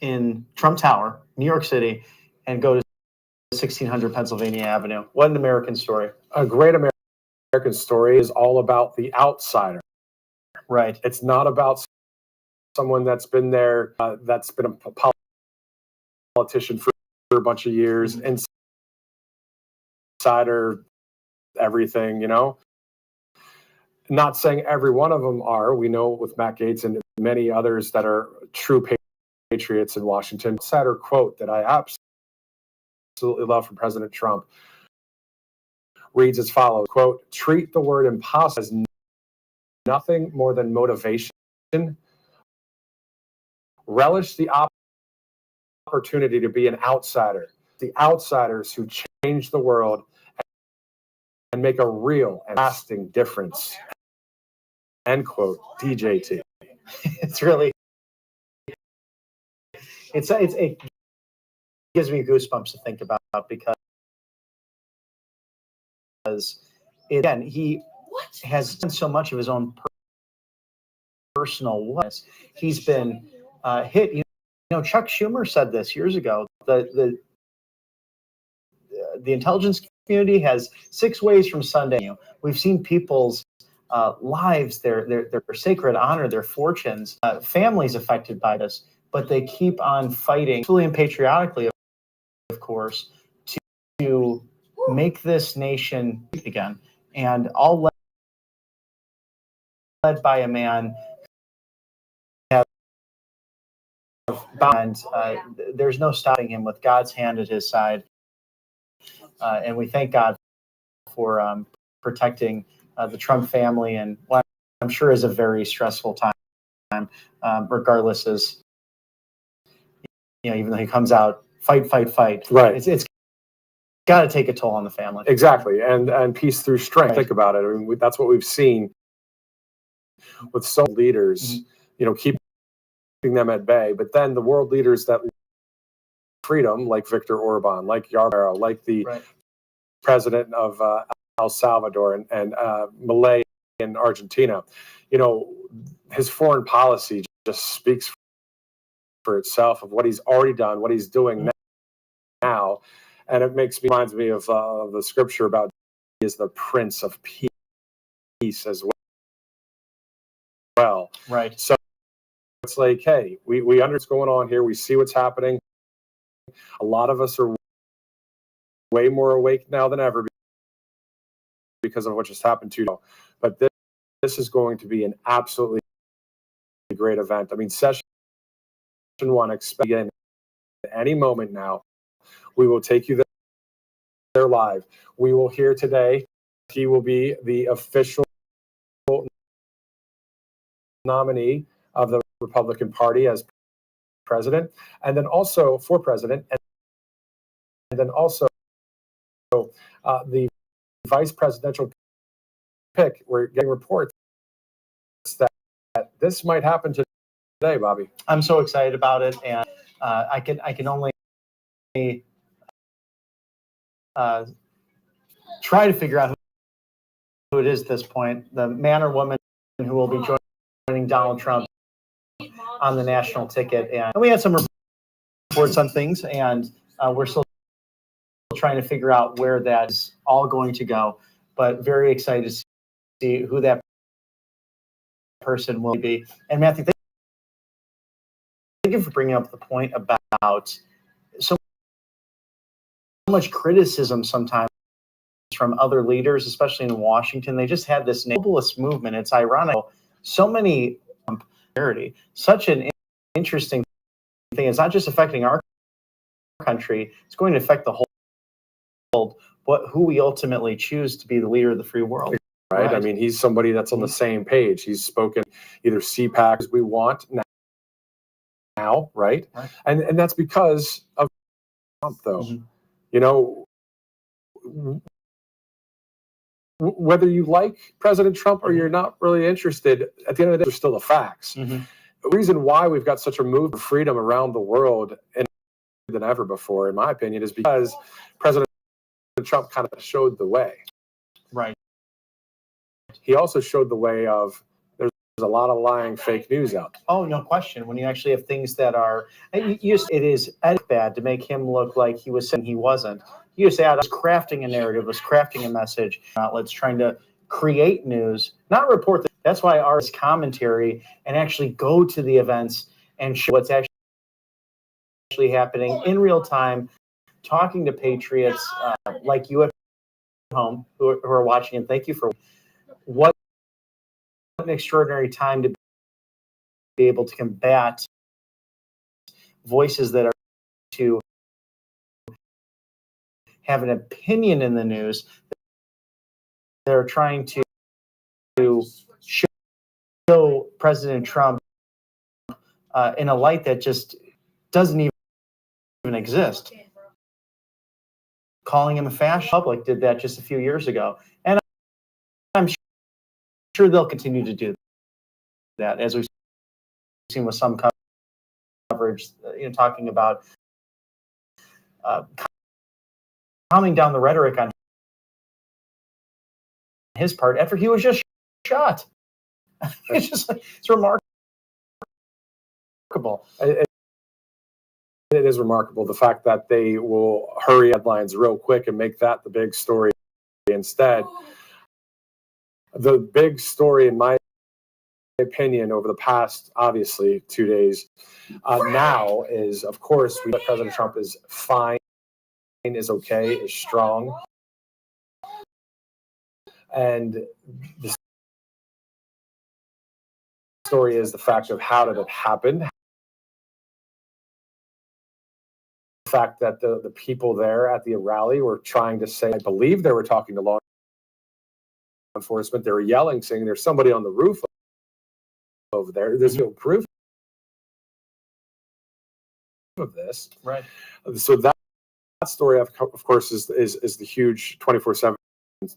D: in Trump Tower, New York City, and go to 1600 Pennsylvania Avenue. What an American story.
A: A great American story is all about the outsider.
D: Right.
A: It's not about someone that's been there, that's been a politician for a bunch of years, insider everything, you know? Not saying every one of them are. We know with Matt Gaetz and many others that are true patriots in Washington. Insider quote that I absolutely love from President Trump reads as follows, quote, treat the word impossible as nothing more than motivation. Relish the opportunity to be an outsider. The outsiders who change the world and make a real and lasting difference. End quote, DJT.
D: It's really, it gives me goosebumps to think about, because again, he has done so much of his own personal life. He's been hit. You know, Chuck Schumer said this years ago. The intelligence community has 6 ways from Sunday. We've seen people's lives, their sacred honor, their fortunes, families affected by this, but they keep on fighting, fully and patriotically, of course, to make this nation again, and all led by a man. And there's no stopping him with God's hand at his side, and we thank God for protecting the Trump family, and what I'm sure is a very stressful time, regardless, as even though he comes out fight,
A: right?
D: It's got to take a toll on the family.
A: Exactly, and peace through strength. Right. Think about it. I mean, that's what we've seen with so many leaders. Keeping them at bay, but then the world leaders that freedom, like Viktor Orban, like Yarborough, like the president of El Salvador and Milei in Argentina, his foreign policy just speaks for itself of what he's already done, what he's doing now, and it reminds me of the scripture about he is the Prince of Peace as well.
D: Right.
A: So it's like, hey, we understand what's going on here. We see what's happening. A lot of us are way more awake now than ever because of what just happened to you. But this is going to be an absolutely great event. I mean, session 1 expect again any moment now. We will take you there live. We will hear today. He will be the official nominee of the Republican Party as president, and then also for president, and then also the vice presidential pick. We're getting reports that this might happen today, Bobby.
D: I'm so excited about it, and I can only try to figure out who it is at this point. The man or woman who will be joining Donald Trump on the national ticket, and we had some reports on things, and we're still trying to figure out where that is all going to go, but very excited to see who that person will be. And Matthew, thank you for bringing up the point about so much criticism sometimes from other leaders, especially in Washington. They just had this globalist movement. It's ironic. So many such an interesting thing. It's not just affecting our country, it's going to affect the whole world, who we ultimately choose to be the leader of the free world.
A: Right? I mean, he's somebody that's on the same page. He's spoken either CPAC as we want now, right? And that's because of Trump, though. Whether you like President Trump or you're not really interested, at the end of the day, there's still the facts. The reason why we've got such a move of freedom around the world than ever before, in my opinion, is because President Trump kind of showed the way.
D: Right.
A: He also showed the way of there's a lot of lying fake news out there.
D: Oh, no question. When you actually have things that are, it is bad to make him look like he was saying he wasn't. You say, I was crafting a narrative, was crafting a message, outlets trying to create news, not report That's why our commentary and actually go to the events and show what's actually happening in real time, talking to patriots like you at home who are watching, and thank you for what an extraordinary time to be able to combat voices that are to have an opinion in the news. They're trying to show President Trump in a light that just doesn't even exist. Calling him a fascist. Public did that just a few years ago, and I'm sure they'll continue to do that, as we've seen with some coverage, talking about calming down the rhetoric on his part after he was just shot. It's remarkable.
A: It is remarkable, the fact that they will hurry headlines real quick and make that the big story instead. The big story, in my opinion, over the past, obviously, 2 days now is, of course, President Trump is fine, is okay, is strong. And the story is the fact of how did it happen? The fact that the people there at the rally were trying to say, I believe they were talking to law enforcement. They were yelling, saying there's somebody on the roof over there. There's no proof of this.
D: Right.
A: So that story, of course, is the huge 24/7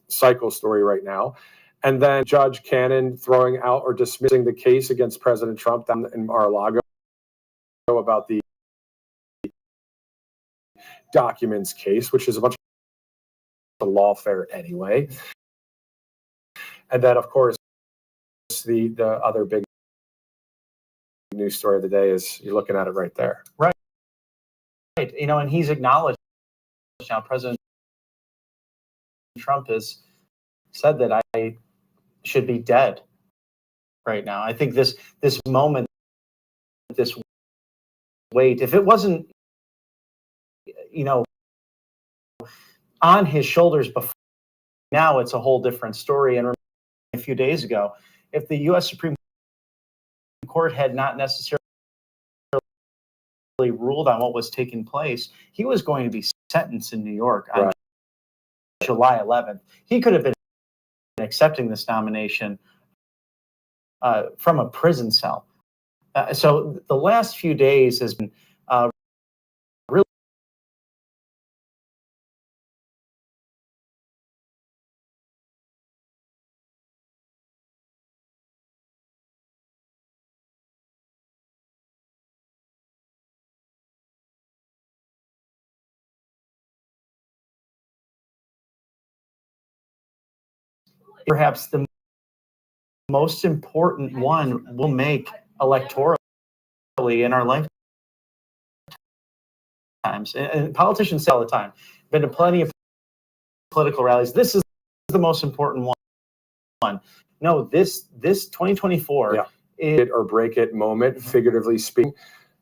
A: cycle story right now. And then Judge Cannon throwing out or dismissing the case against President Trump down in Mar-a-Lago about the documents case, which is a bunch of lawfare anyway. And then, of course, the other big news story of the day is you're looking at it right there.
D: Right. And he's acknowledged now, President Trump has said that I should be dead right now. I think this moment, this weight, if it wasn't, on his shoulders before, now it's a whole different story. And a few days ago, if the U.S. Supreme Court had not necessarily ruled on what was taking place, he was going to be sentenced in New York on July 11th. He could have been accepting this nomination from a prison cell. So the last few days has been really perhaps the most important one we'll make electorally in our lifetimes. And politicians say all the time, been to plenty of political rallies, this is the most important one. No, this 2024
A: it or break it moment, figuratively speaking.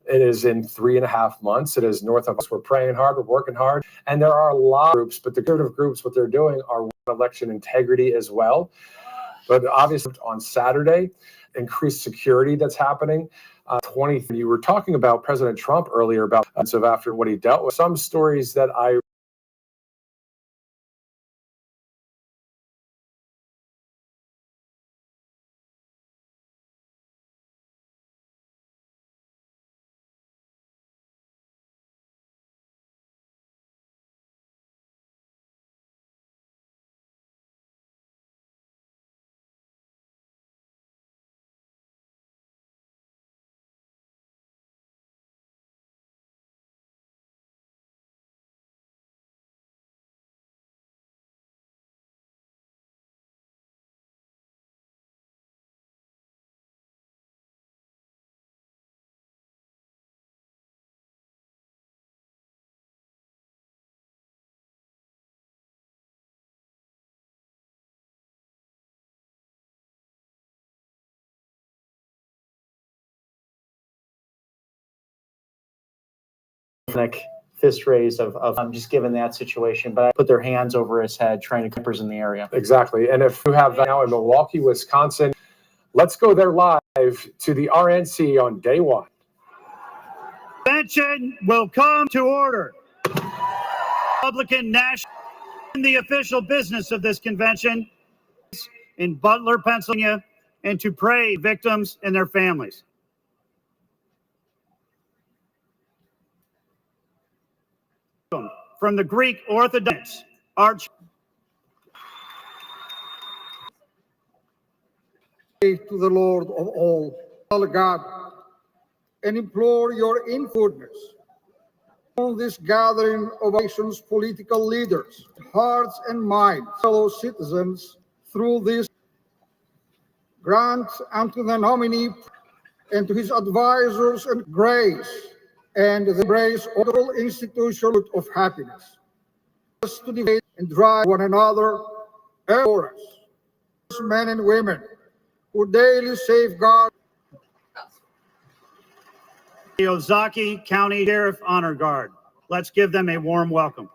A: It is in 3.5 months. It is north of us. We're praying hard. We're working hard. And there are a lot of groups, but the conservative groups, what they're doing are election integrity as well. But obviously on Saturday, increased security that's happening. You were talking about President Trump earlier about after what he dealt with. Some stories that I
D: fist raise of just given that situation, but I put their hands over his head trying to keep in the area.
A: Exactly. And if you have that now in Milwaukee, Wisconsin, let's go there live to the RNC on day one.
C: Convention will come to order. Republican National, the official business of this convention in Butler, Pennsylvania, and to pray victims and their families. From the Greek Orthodox Arch.
E: To the Lord of all, God, and implore your influence on this gathering of nation's political leaders, hearts and minds, fellow citizens, through this grant unto the nominee and to his advisors and grace and the embrace of all institution of happiness. Us to debate and drive one another for us, men and women, who daily safeguard
C: The Ozaki County Sheriff Honor Guard. Let's give them a warm welcome.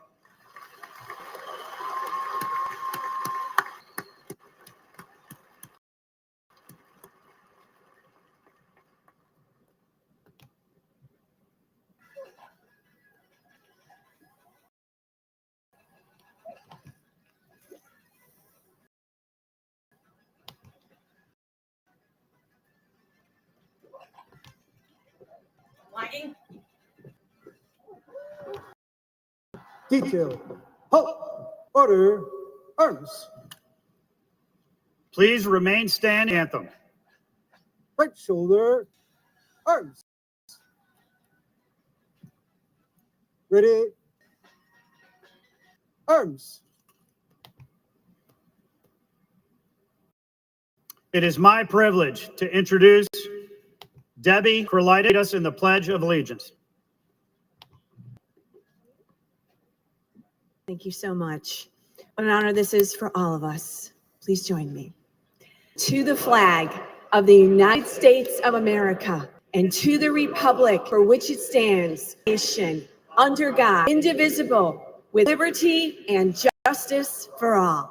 B: Lagging?
E: detail, halt, order, arms,
C: Please remain standing. Anthem.
E: right shoulder, arms. Ready, arms.
C: It is my privilege to introduce Debbie Krolitis in the Pledge of Allegiance.
F: Thank you so much. What an honor this is for all of us. Please join me. To the flag of the United States of America and to the republic for which it stands, nation, under God, indivisible, with liberty and justice for all.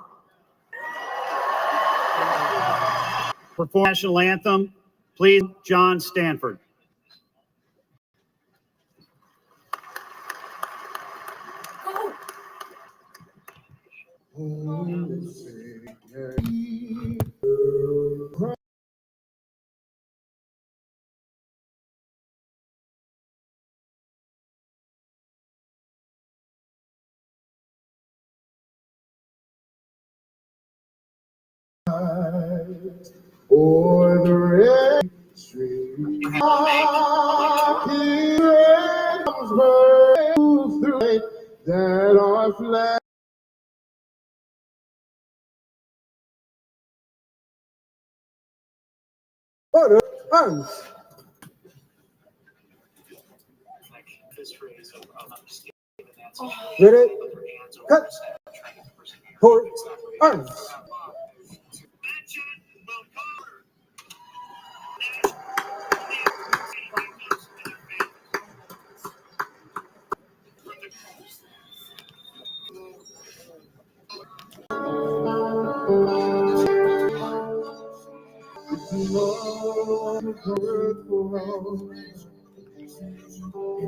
C: Perform national anthem, please, John Stanford.
E: O'er the red street, through that our flag. Order, arms. Ready, cut, hold, arms.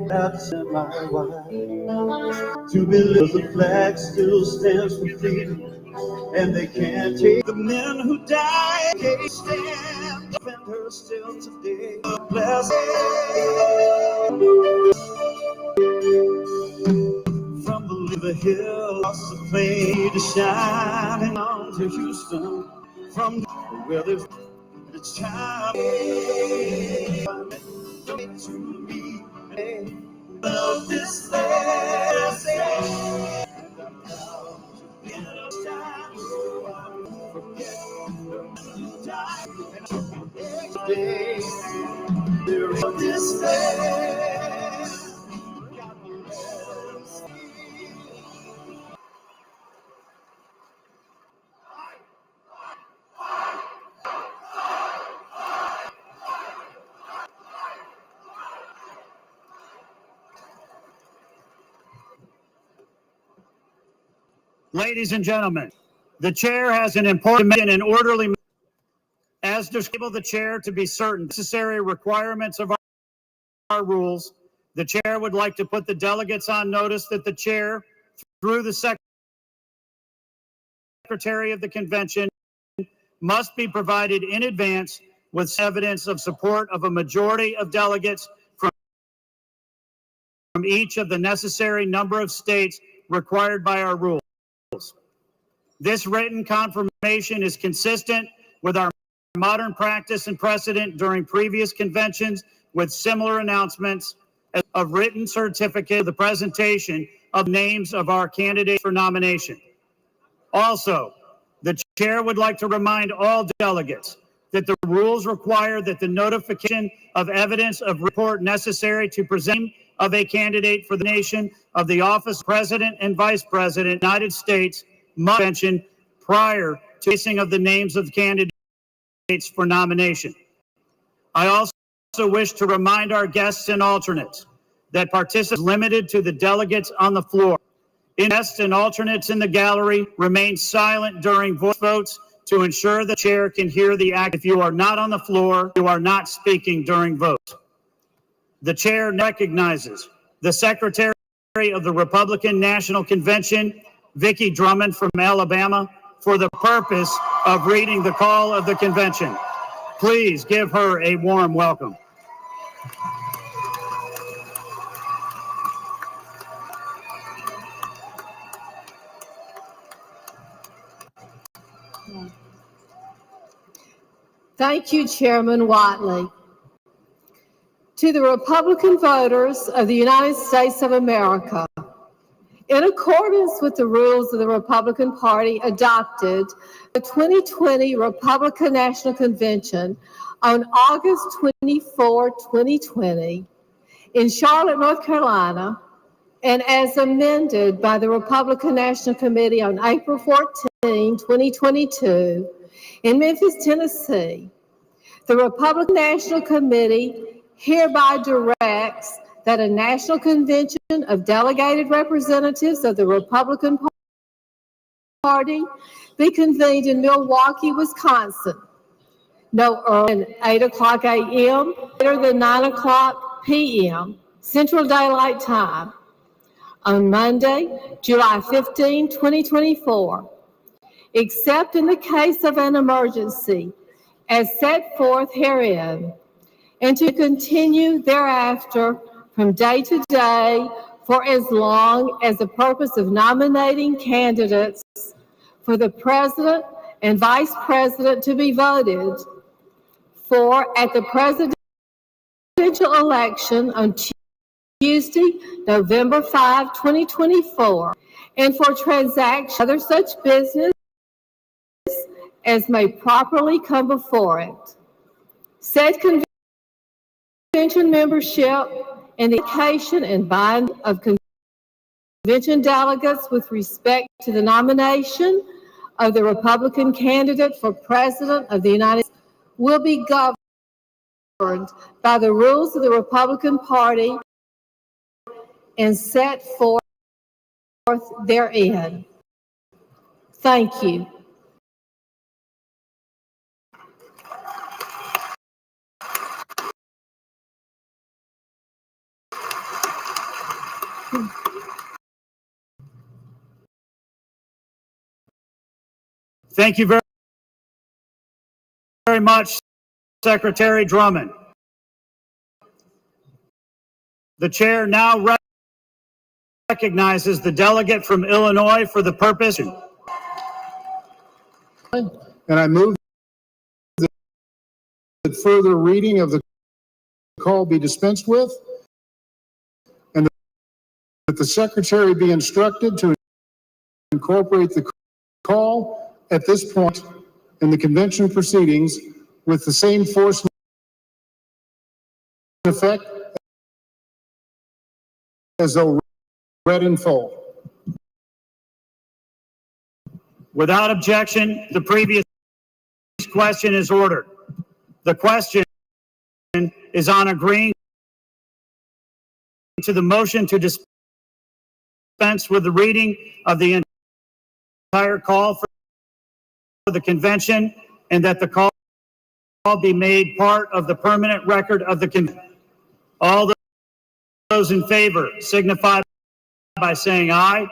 G: That's in my life. To believe the flag still stands for freedom, and they can't take the men who died. Can't stand, defend her still today. Blessed from the hill, across the plain to shining on to Houston, from where there's it's time to me. Love this land, and I'm proud to be in a time forget the time and today there is this land. God bless me.
C: Ladies and gentlemen, the chair has an important and orderly as described the chair to be certain necessary requirements of our rules. The chair would like to put the delegates on notice that the chair, through the secretary of the convention, must be provided in advance with evidence of support of a majority of delegates from each of the necessary number of states required by our rules. This written confirmation is consistent with our modern practice and precedent during previous conventions with similar announcements of written certificate of the presentation of names of our candidates for nomination. Also, the chair would like to remind all delegates that the rules require that the notification of evidence of report necessary to present of a candidate for the nation of the office of President and Vice President of the United States must be mentioned prior to placing of the names of the candidates for nomination. I also wish to remind our guests and alternates that participants are limited to the delegates on the floor. Guests and alternates in the gallery remain silent during voice votes to ensure the chair can hear the act. If you are not on the floor, you are not speaking during votes. The chair recognizes the Secretary of the Republican National Convention, Vicki Drummond from Alabama, for the purpose of reading the call of the convention. Please give her a warm welcome.
H: Thank you, Chairman Watley. To the Republican voters of the United States of America, in accordance with the rules of the Republican Party adopted the 2020 Republican National Convention on August 24, 2020, in Charlotte, North Carolina, and as amended by the Republican National Committee on April 14, 2022, in Memphis, Tennessee, the Republican National Committee hereby directs that a national convention of delegated representatives of the Republican Party be convened in Milwaukee, Wisconsin, no earlier than 8 o'clock a.m., later than 9 o'clock p.m. Central Daylight Time on Monday, July 15, 2024, except in the case of an emergency as set forth herein, and to continue thereafter from day to day for as long as the purpose of nominating candidates for the president and vice president to be voted for at the presidential election on Tuesday, November 5, 2024, and for transaction other such business as may properly come before it. Said convention membership and the allocation and binding of convention delegates with respect to the nomination of the Republican candidate for President of the United States will be governed by the rules of the Republican Party and set forth therein. Thank you.
C: Thank you very much, Secretary Drummond. The chair now recognizes the delegate from Illinois for the purpose.
I: And I move that further reading of the call be dispensed with, and that the secretary be instructed to incorporate the call at this point in the convention proceedings with the same force and effect as though read in full.
C: Without objection, the previous question is ordered. The question is on agreeing to the motion to dispense with the reading of the entire call for the convention and that the call be made part of the permanent record of the convention. All those in favor signify by saying aye.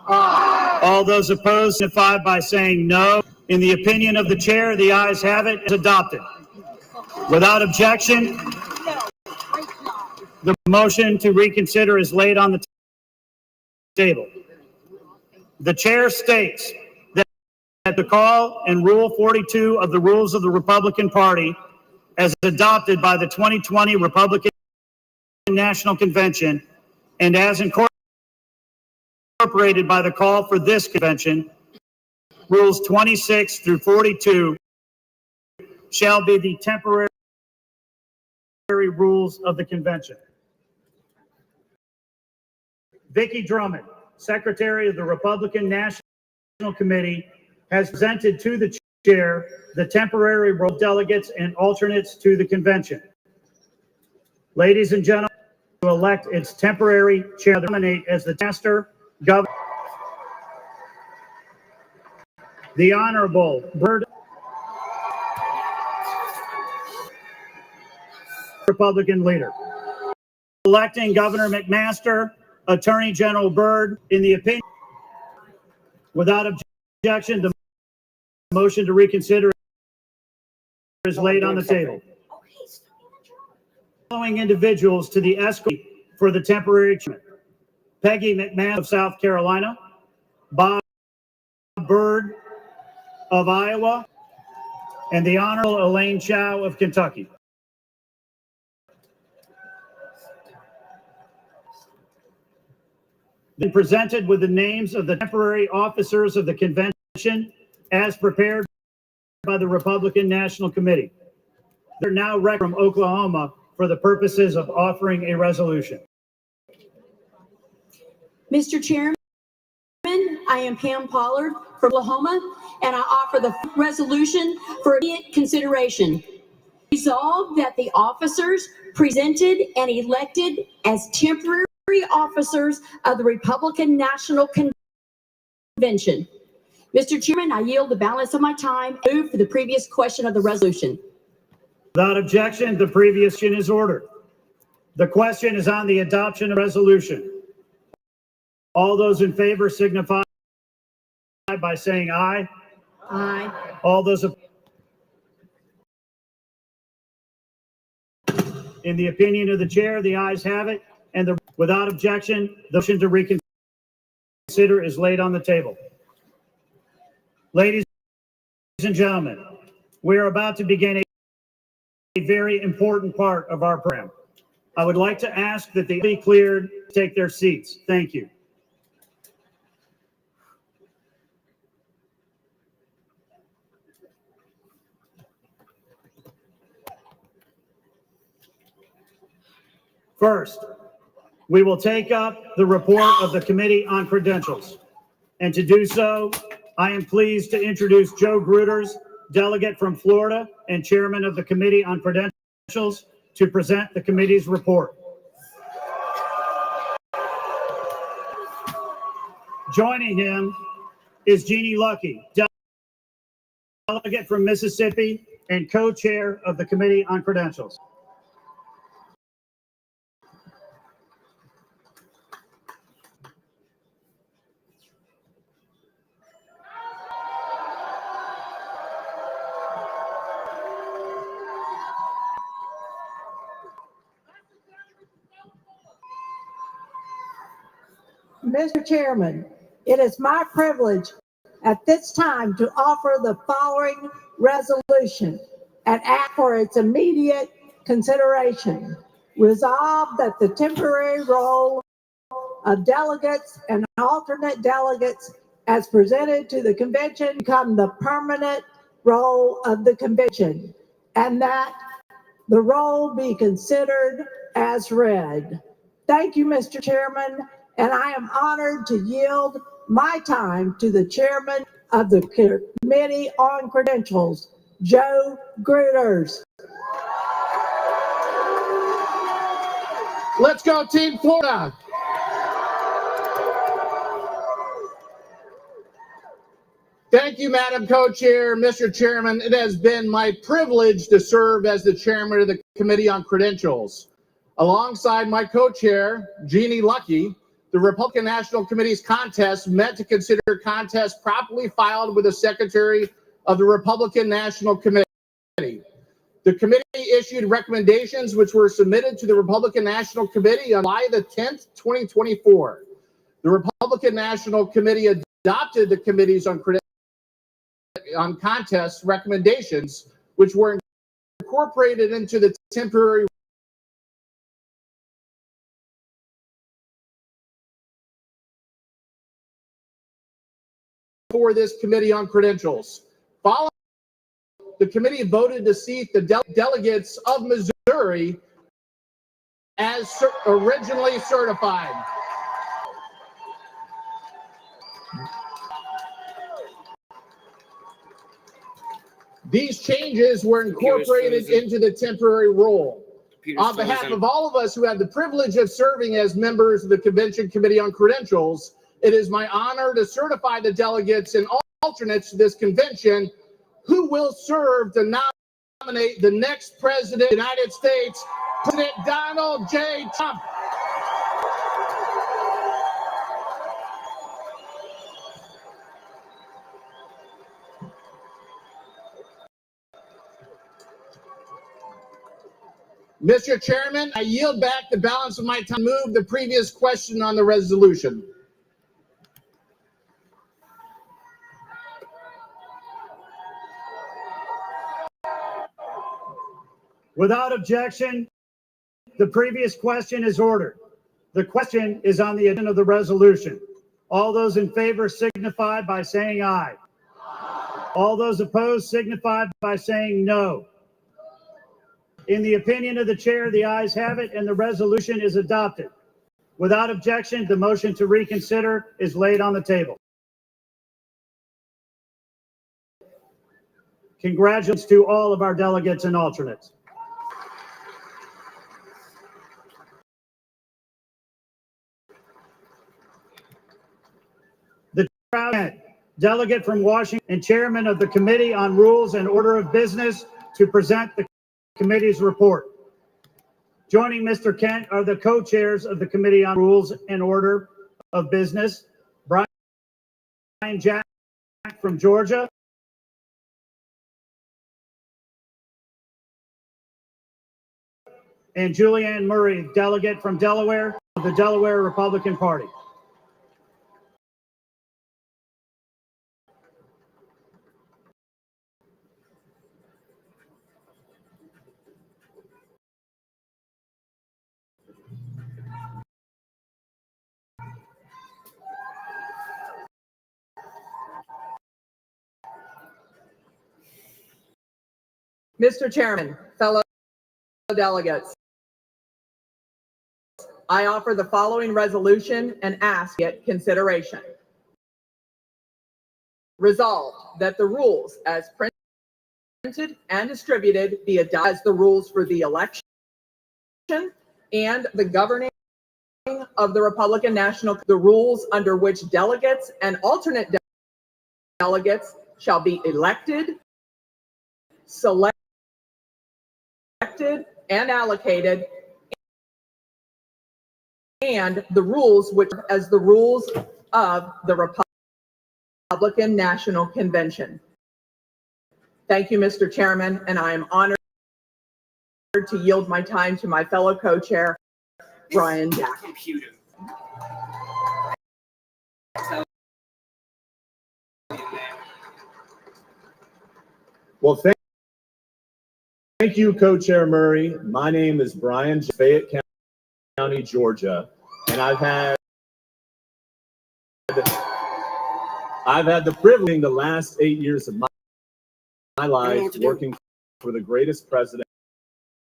C: Aye. All those opposed signify by saying no. In the opinion of the chair, the ayes have it. It's adopted. Without objection, the motion to reconsider is laid on the table. The chair states that the call and Rule 42 of the Rules of the Republican Party, as adopted by the 2020 Republican National Convention and as incorporated by the call for this convention, Rules 26 through 42 shall be the temporary rules of the convention. Vicki Drummond, Secretary of the Republican National Committee, has presented to the chair the temporary roll delegates and alternates to the convention. Ladies and gentlemen, to elect its temporary chair, nominate as the master governor, the Honorable Byrd, Republican leader. Electing Governor McMaster, Attorney General Byrd, in the opinion, without objection, the motion to reconsider is laid on the table. Following individuals to the escort for the temporary chairman: Peggy McMahon of South Carolina, Bob Byrd of Iowa, and the Honorable Elaine Chao of Kentucky. Been presented with the names of the temporary officers of the convention as prepared by the Republican National Committee. They're now from Oklahoma for the purposes of offering a resolution.
J: Mr. Chairman, I am Pam Pollard from Oklahoma, and I offer the resolution for immediate consideration. Resolved that the officers presented and elected as temporary officers of the Republican National Convention. Mr. Chairman, I yield the balance of my time and move for the previous question of the resolution.
C: Without objection, the previous question is ordered. The question is on the adoption of resolution. All those in favor signify by saying aye.
J: Aye.
C: All those in the opinion of the chair, the ayes have it, and without objection, the motion to reconsider is laid on the table. Ladies and gentlemen, we are about to begin a very important part of our program. I would like to ask that they be cleared to take their seats. Thank you. First, we will take up the report of the Committee on Credentials. And to do so, I am pleased to introduce Joe Gruters, delegate from Florida and chairman of the Committee on Credentials, to present the committee's report. Joining him is Jeannie Lucky, delegate from Mississippi and co-chair of the Committee on Credentials.
K: Mr. Chairman, it is my privilege at this time to offer the following resolution and ask for its immediate consideration. Resolved that the temporary role of delegates and alternate delegates as presented to the convention become the permanent role of the convention, and that the role be considered as read. Thank you, Mr. Chairman. And I am honored to yield my time to the chairman of the Committee on Credentials, Joe Gruters.
I: Let's go, Team Florida. Thank you, Madam Co-Chair. Mr. Chairman, it has been my privilege to serve as the chairman of the Committee on Credentials. Alongside my co-chair, Jeannie Lucky, the Republican National Committee's contest met to consider contests properly filed with the Secretary of the Republican National Committee. The committee issued recommendations which were submitted to the Republican National Committee on July the 10th, 2024. The Republican National Committee adopted the committees on contest recommendations, which were incorporated into the temporary for this Committee on Credentials. Following, the committee voted to seat the delegates of Missouri as originally certified. These changes were incorporated into the temporary role. On behalf of all of us who have the privilege of serving as members of the Convention Committee on Credentials, it is my honor to certify the delegates and alternates to this convention who will serve to nominate the next President of the United States, President Donald J. Trump. Mr. Chairman, I yield back the balance of my time to move the previous question on the resolution.
C: Without objection, the previous question is ordered. The question is on the agenda of the resolution. All those in favor signify by saying aye. All those opposed signify by saying no. In the opinion of the chair, the ayes have it and the resolution is adopted. Without objection, the motion to reconsider is laid on the table. Congratulations to all of our delegates and alternates. The delegate from Washington and chairman of the Committee on Rules and Order of Business to present the committee's report. Joining Mr. Kent are the co-chairs of the Committee on Rules and Order of Business, Brian Jack from Georgia, and Julianne Murray, delegate from Delaware of the Delaware Republican Party.
L: Mr. Chairman, fellow delegates, I offer the following resolution and ask it consideration. Resolved that the rules as printed and distributed be adopted as the rules for the election and the governing of the Republican National, the rules under which delegates and alternate delegates shall be elected, selected, and allocated, and the rules which as the rules of the Republican National Convention. Thank you, Mr. Chairman, and I am honored to yield my time to my fellow co-chair, Brian Jack.
M: Well, thank you, Co-Chair Murray. My name is Brian, Fayette County, Georgia, and I've had the privilege the last 8 years of my life working for the greatest president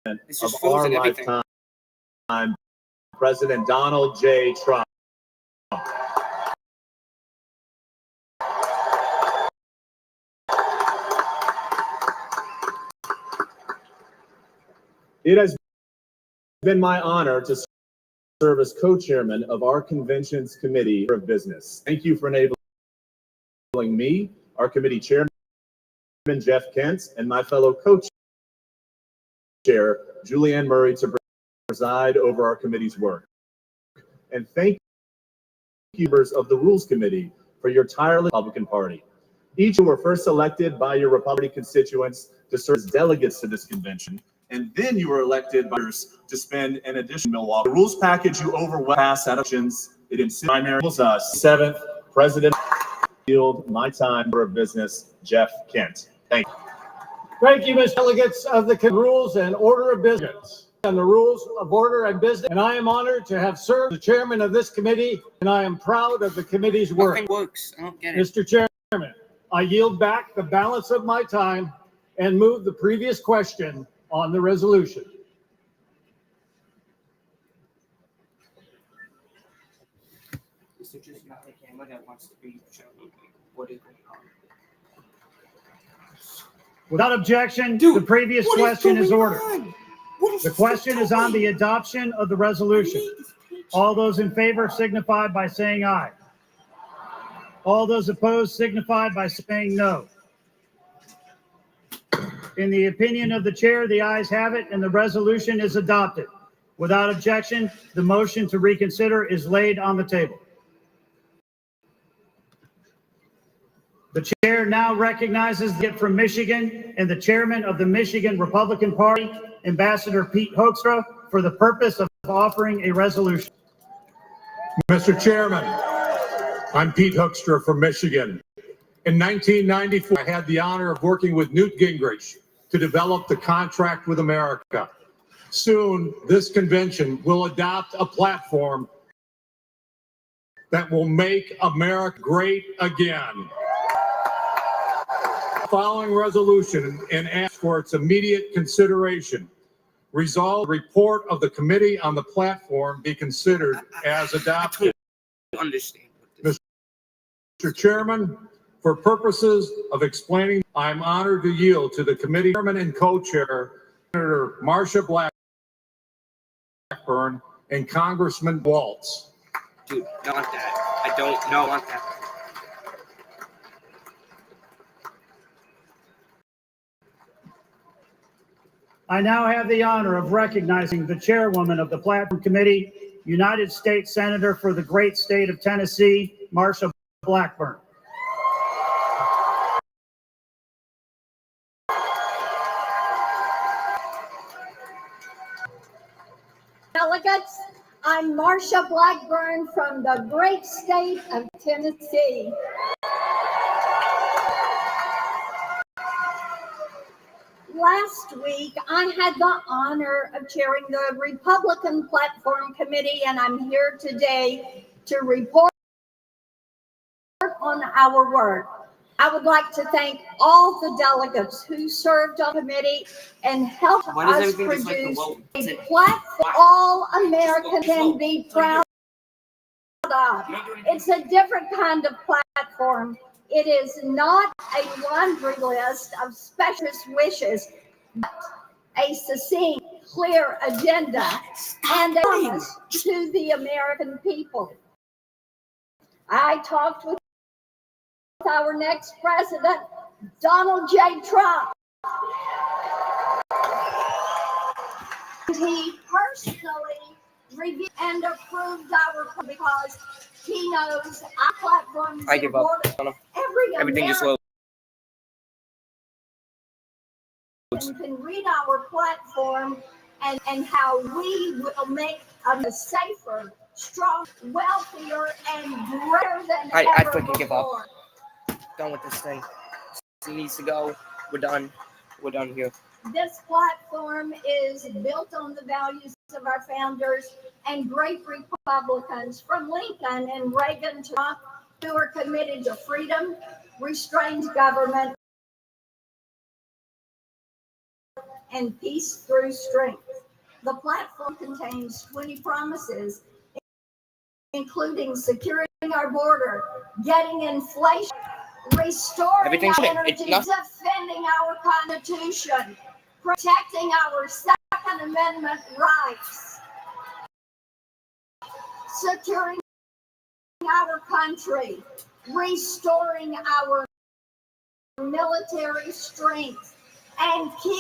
M: of our lifetime, President Donald J. Trump. It has been my honor to serve as co-chairman of our convention's Committee of Business. Thank you for enabling me our committee chairman, Jeff Kent, and my fellow co-chair, Julianne Murray, to preside over our committee's work. And thank you, members of the Rules Committee, for your tireless Republican Party. Each were first elected by your Republican constituents to serve as delegates to this convention, and then you were elected by others to spend an additional Milwaukee. The rules package you passed out of elections. It ensued primary was us. 7th President yield my time for business, Jeff Kent. Thank you.
C: Thank you, Mr. Delegates of the Rules and Order of Business and the Rules of Order and Business. And I am honored to have served as chairman of this committee, and I am proud of the committee's work.
N: Nothing works. I don't get it.
C: Mr. Chairman, I yield back the balance of my time and move the previous question on the resolution.
N: Mr. Just not the camera that wants to be shown. What is going on?
C: Without objection, the previous question is ordered. The question is on the adoption of the resolution. All those in favor signify by saying aye. All those opposed signify by saying no. In the opinion of the chair, the ayes have it, and the resolution is adopted. Without objection, the motion to reconsider is laid on the table. The chair now recognizes it from Michigan and the chairman of the Michigan Republican Party, Ambassador Pete Hoekstra, for the purpose of offering a resolution.
O: Mr. Chairman, I'm Pete Hoekstra from Michigan. In 1994, I had the honor of working with Newt Gingrich to develop the Contract with America. Soon, this convention will adopt a platform that will make America great again. Following resolution and ask for its immediate consideration. Resolve the report of the committee on the platform be considered as adopted.
N: I understand.
O: Mr. Chairman, for purposes of explaining, I'm honored to yield to the committee chairman and co-chair, Senator Marsha Blackburn and Congressman Waltz.
N: Dude, not that. I don't want that.
C: I now have the honor of recognizing the chairwoman of the Platform Committee, United States Senator for the great state of Tennessee, Marsha Blackburn.
P: Delegates, I'm Marsha Blackburn from the great state of Tennessee. Last week, I had the honor of chairing the Republican Platform Committee, and I'm here today to report on our work. I would like to thank all the delegates who served on the committee and helped us produce a platform all Americans can be proud of. It's a different kind of platform. It is not a laundry list of specious wishes, but a succinct, clear agenda and a promise to the American people. I talked with our next president, Donald J. Trump. He personally reviewed and approved our because he knows our platform is important.
N: Everything is slow.
P: Can read our platform and how we will make a safer, stronger, wealthier, and greater than
N: I
P: ever
N: freaking give up.
P: before.
N: Done with this thing. It needs to go. We're done. We're done here.
P: This platform is built on the values of our founders and great Republicans from Lincoln and Reagan to Trump, who are committed to freedom, restrained government, and peace through strength. The platform contains 20 promises, including securing our border, getting inflation, restoring our energy, defending our Constitution, protecting our Second Amendment rights, securing our country, restoring our military strength and keep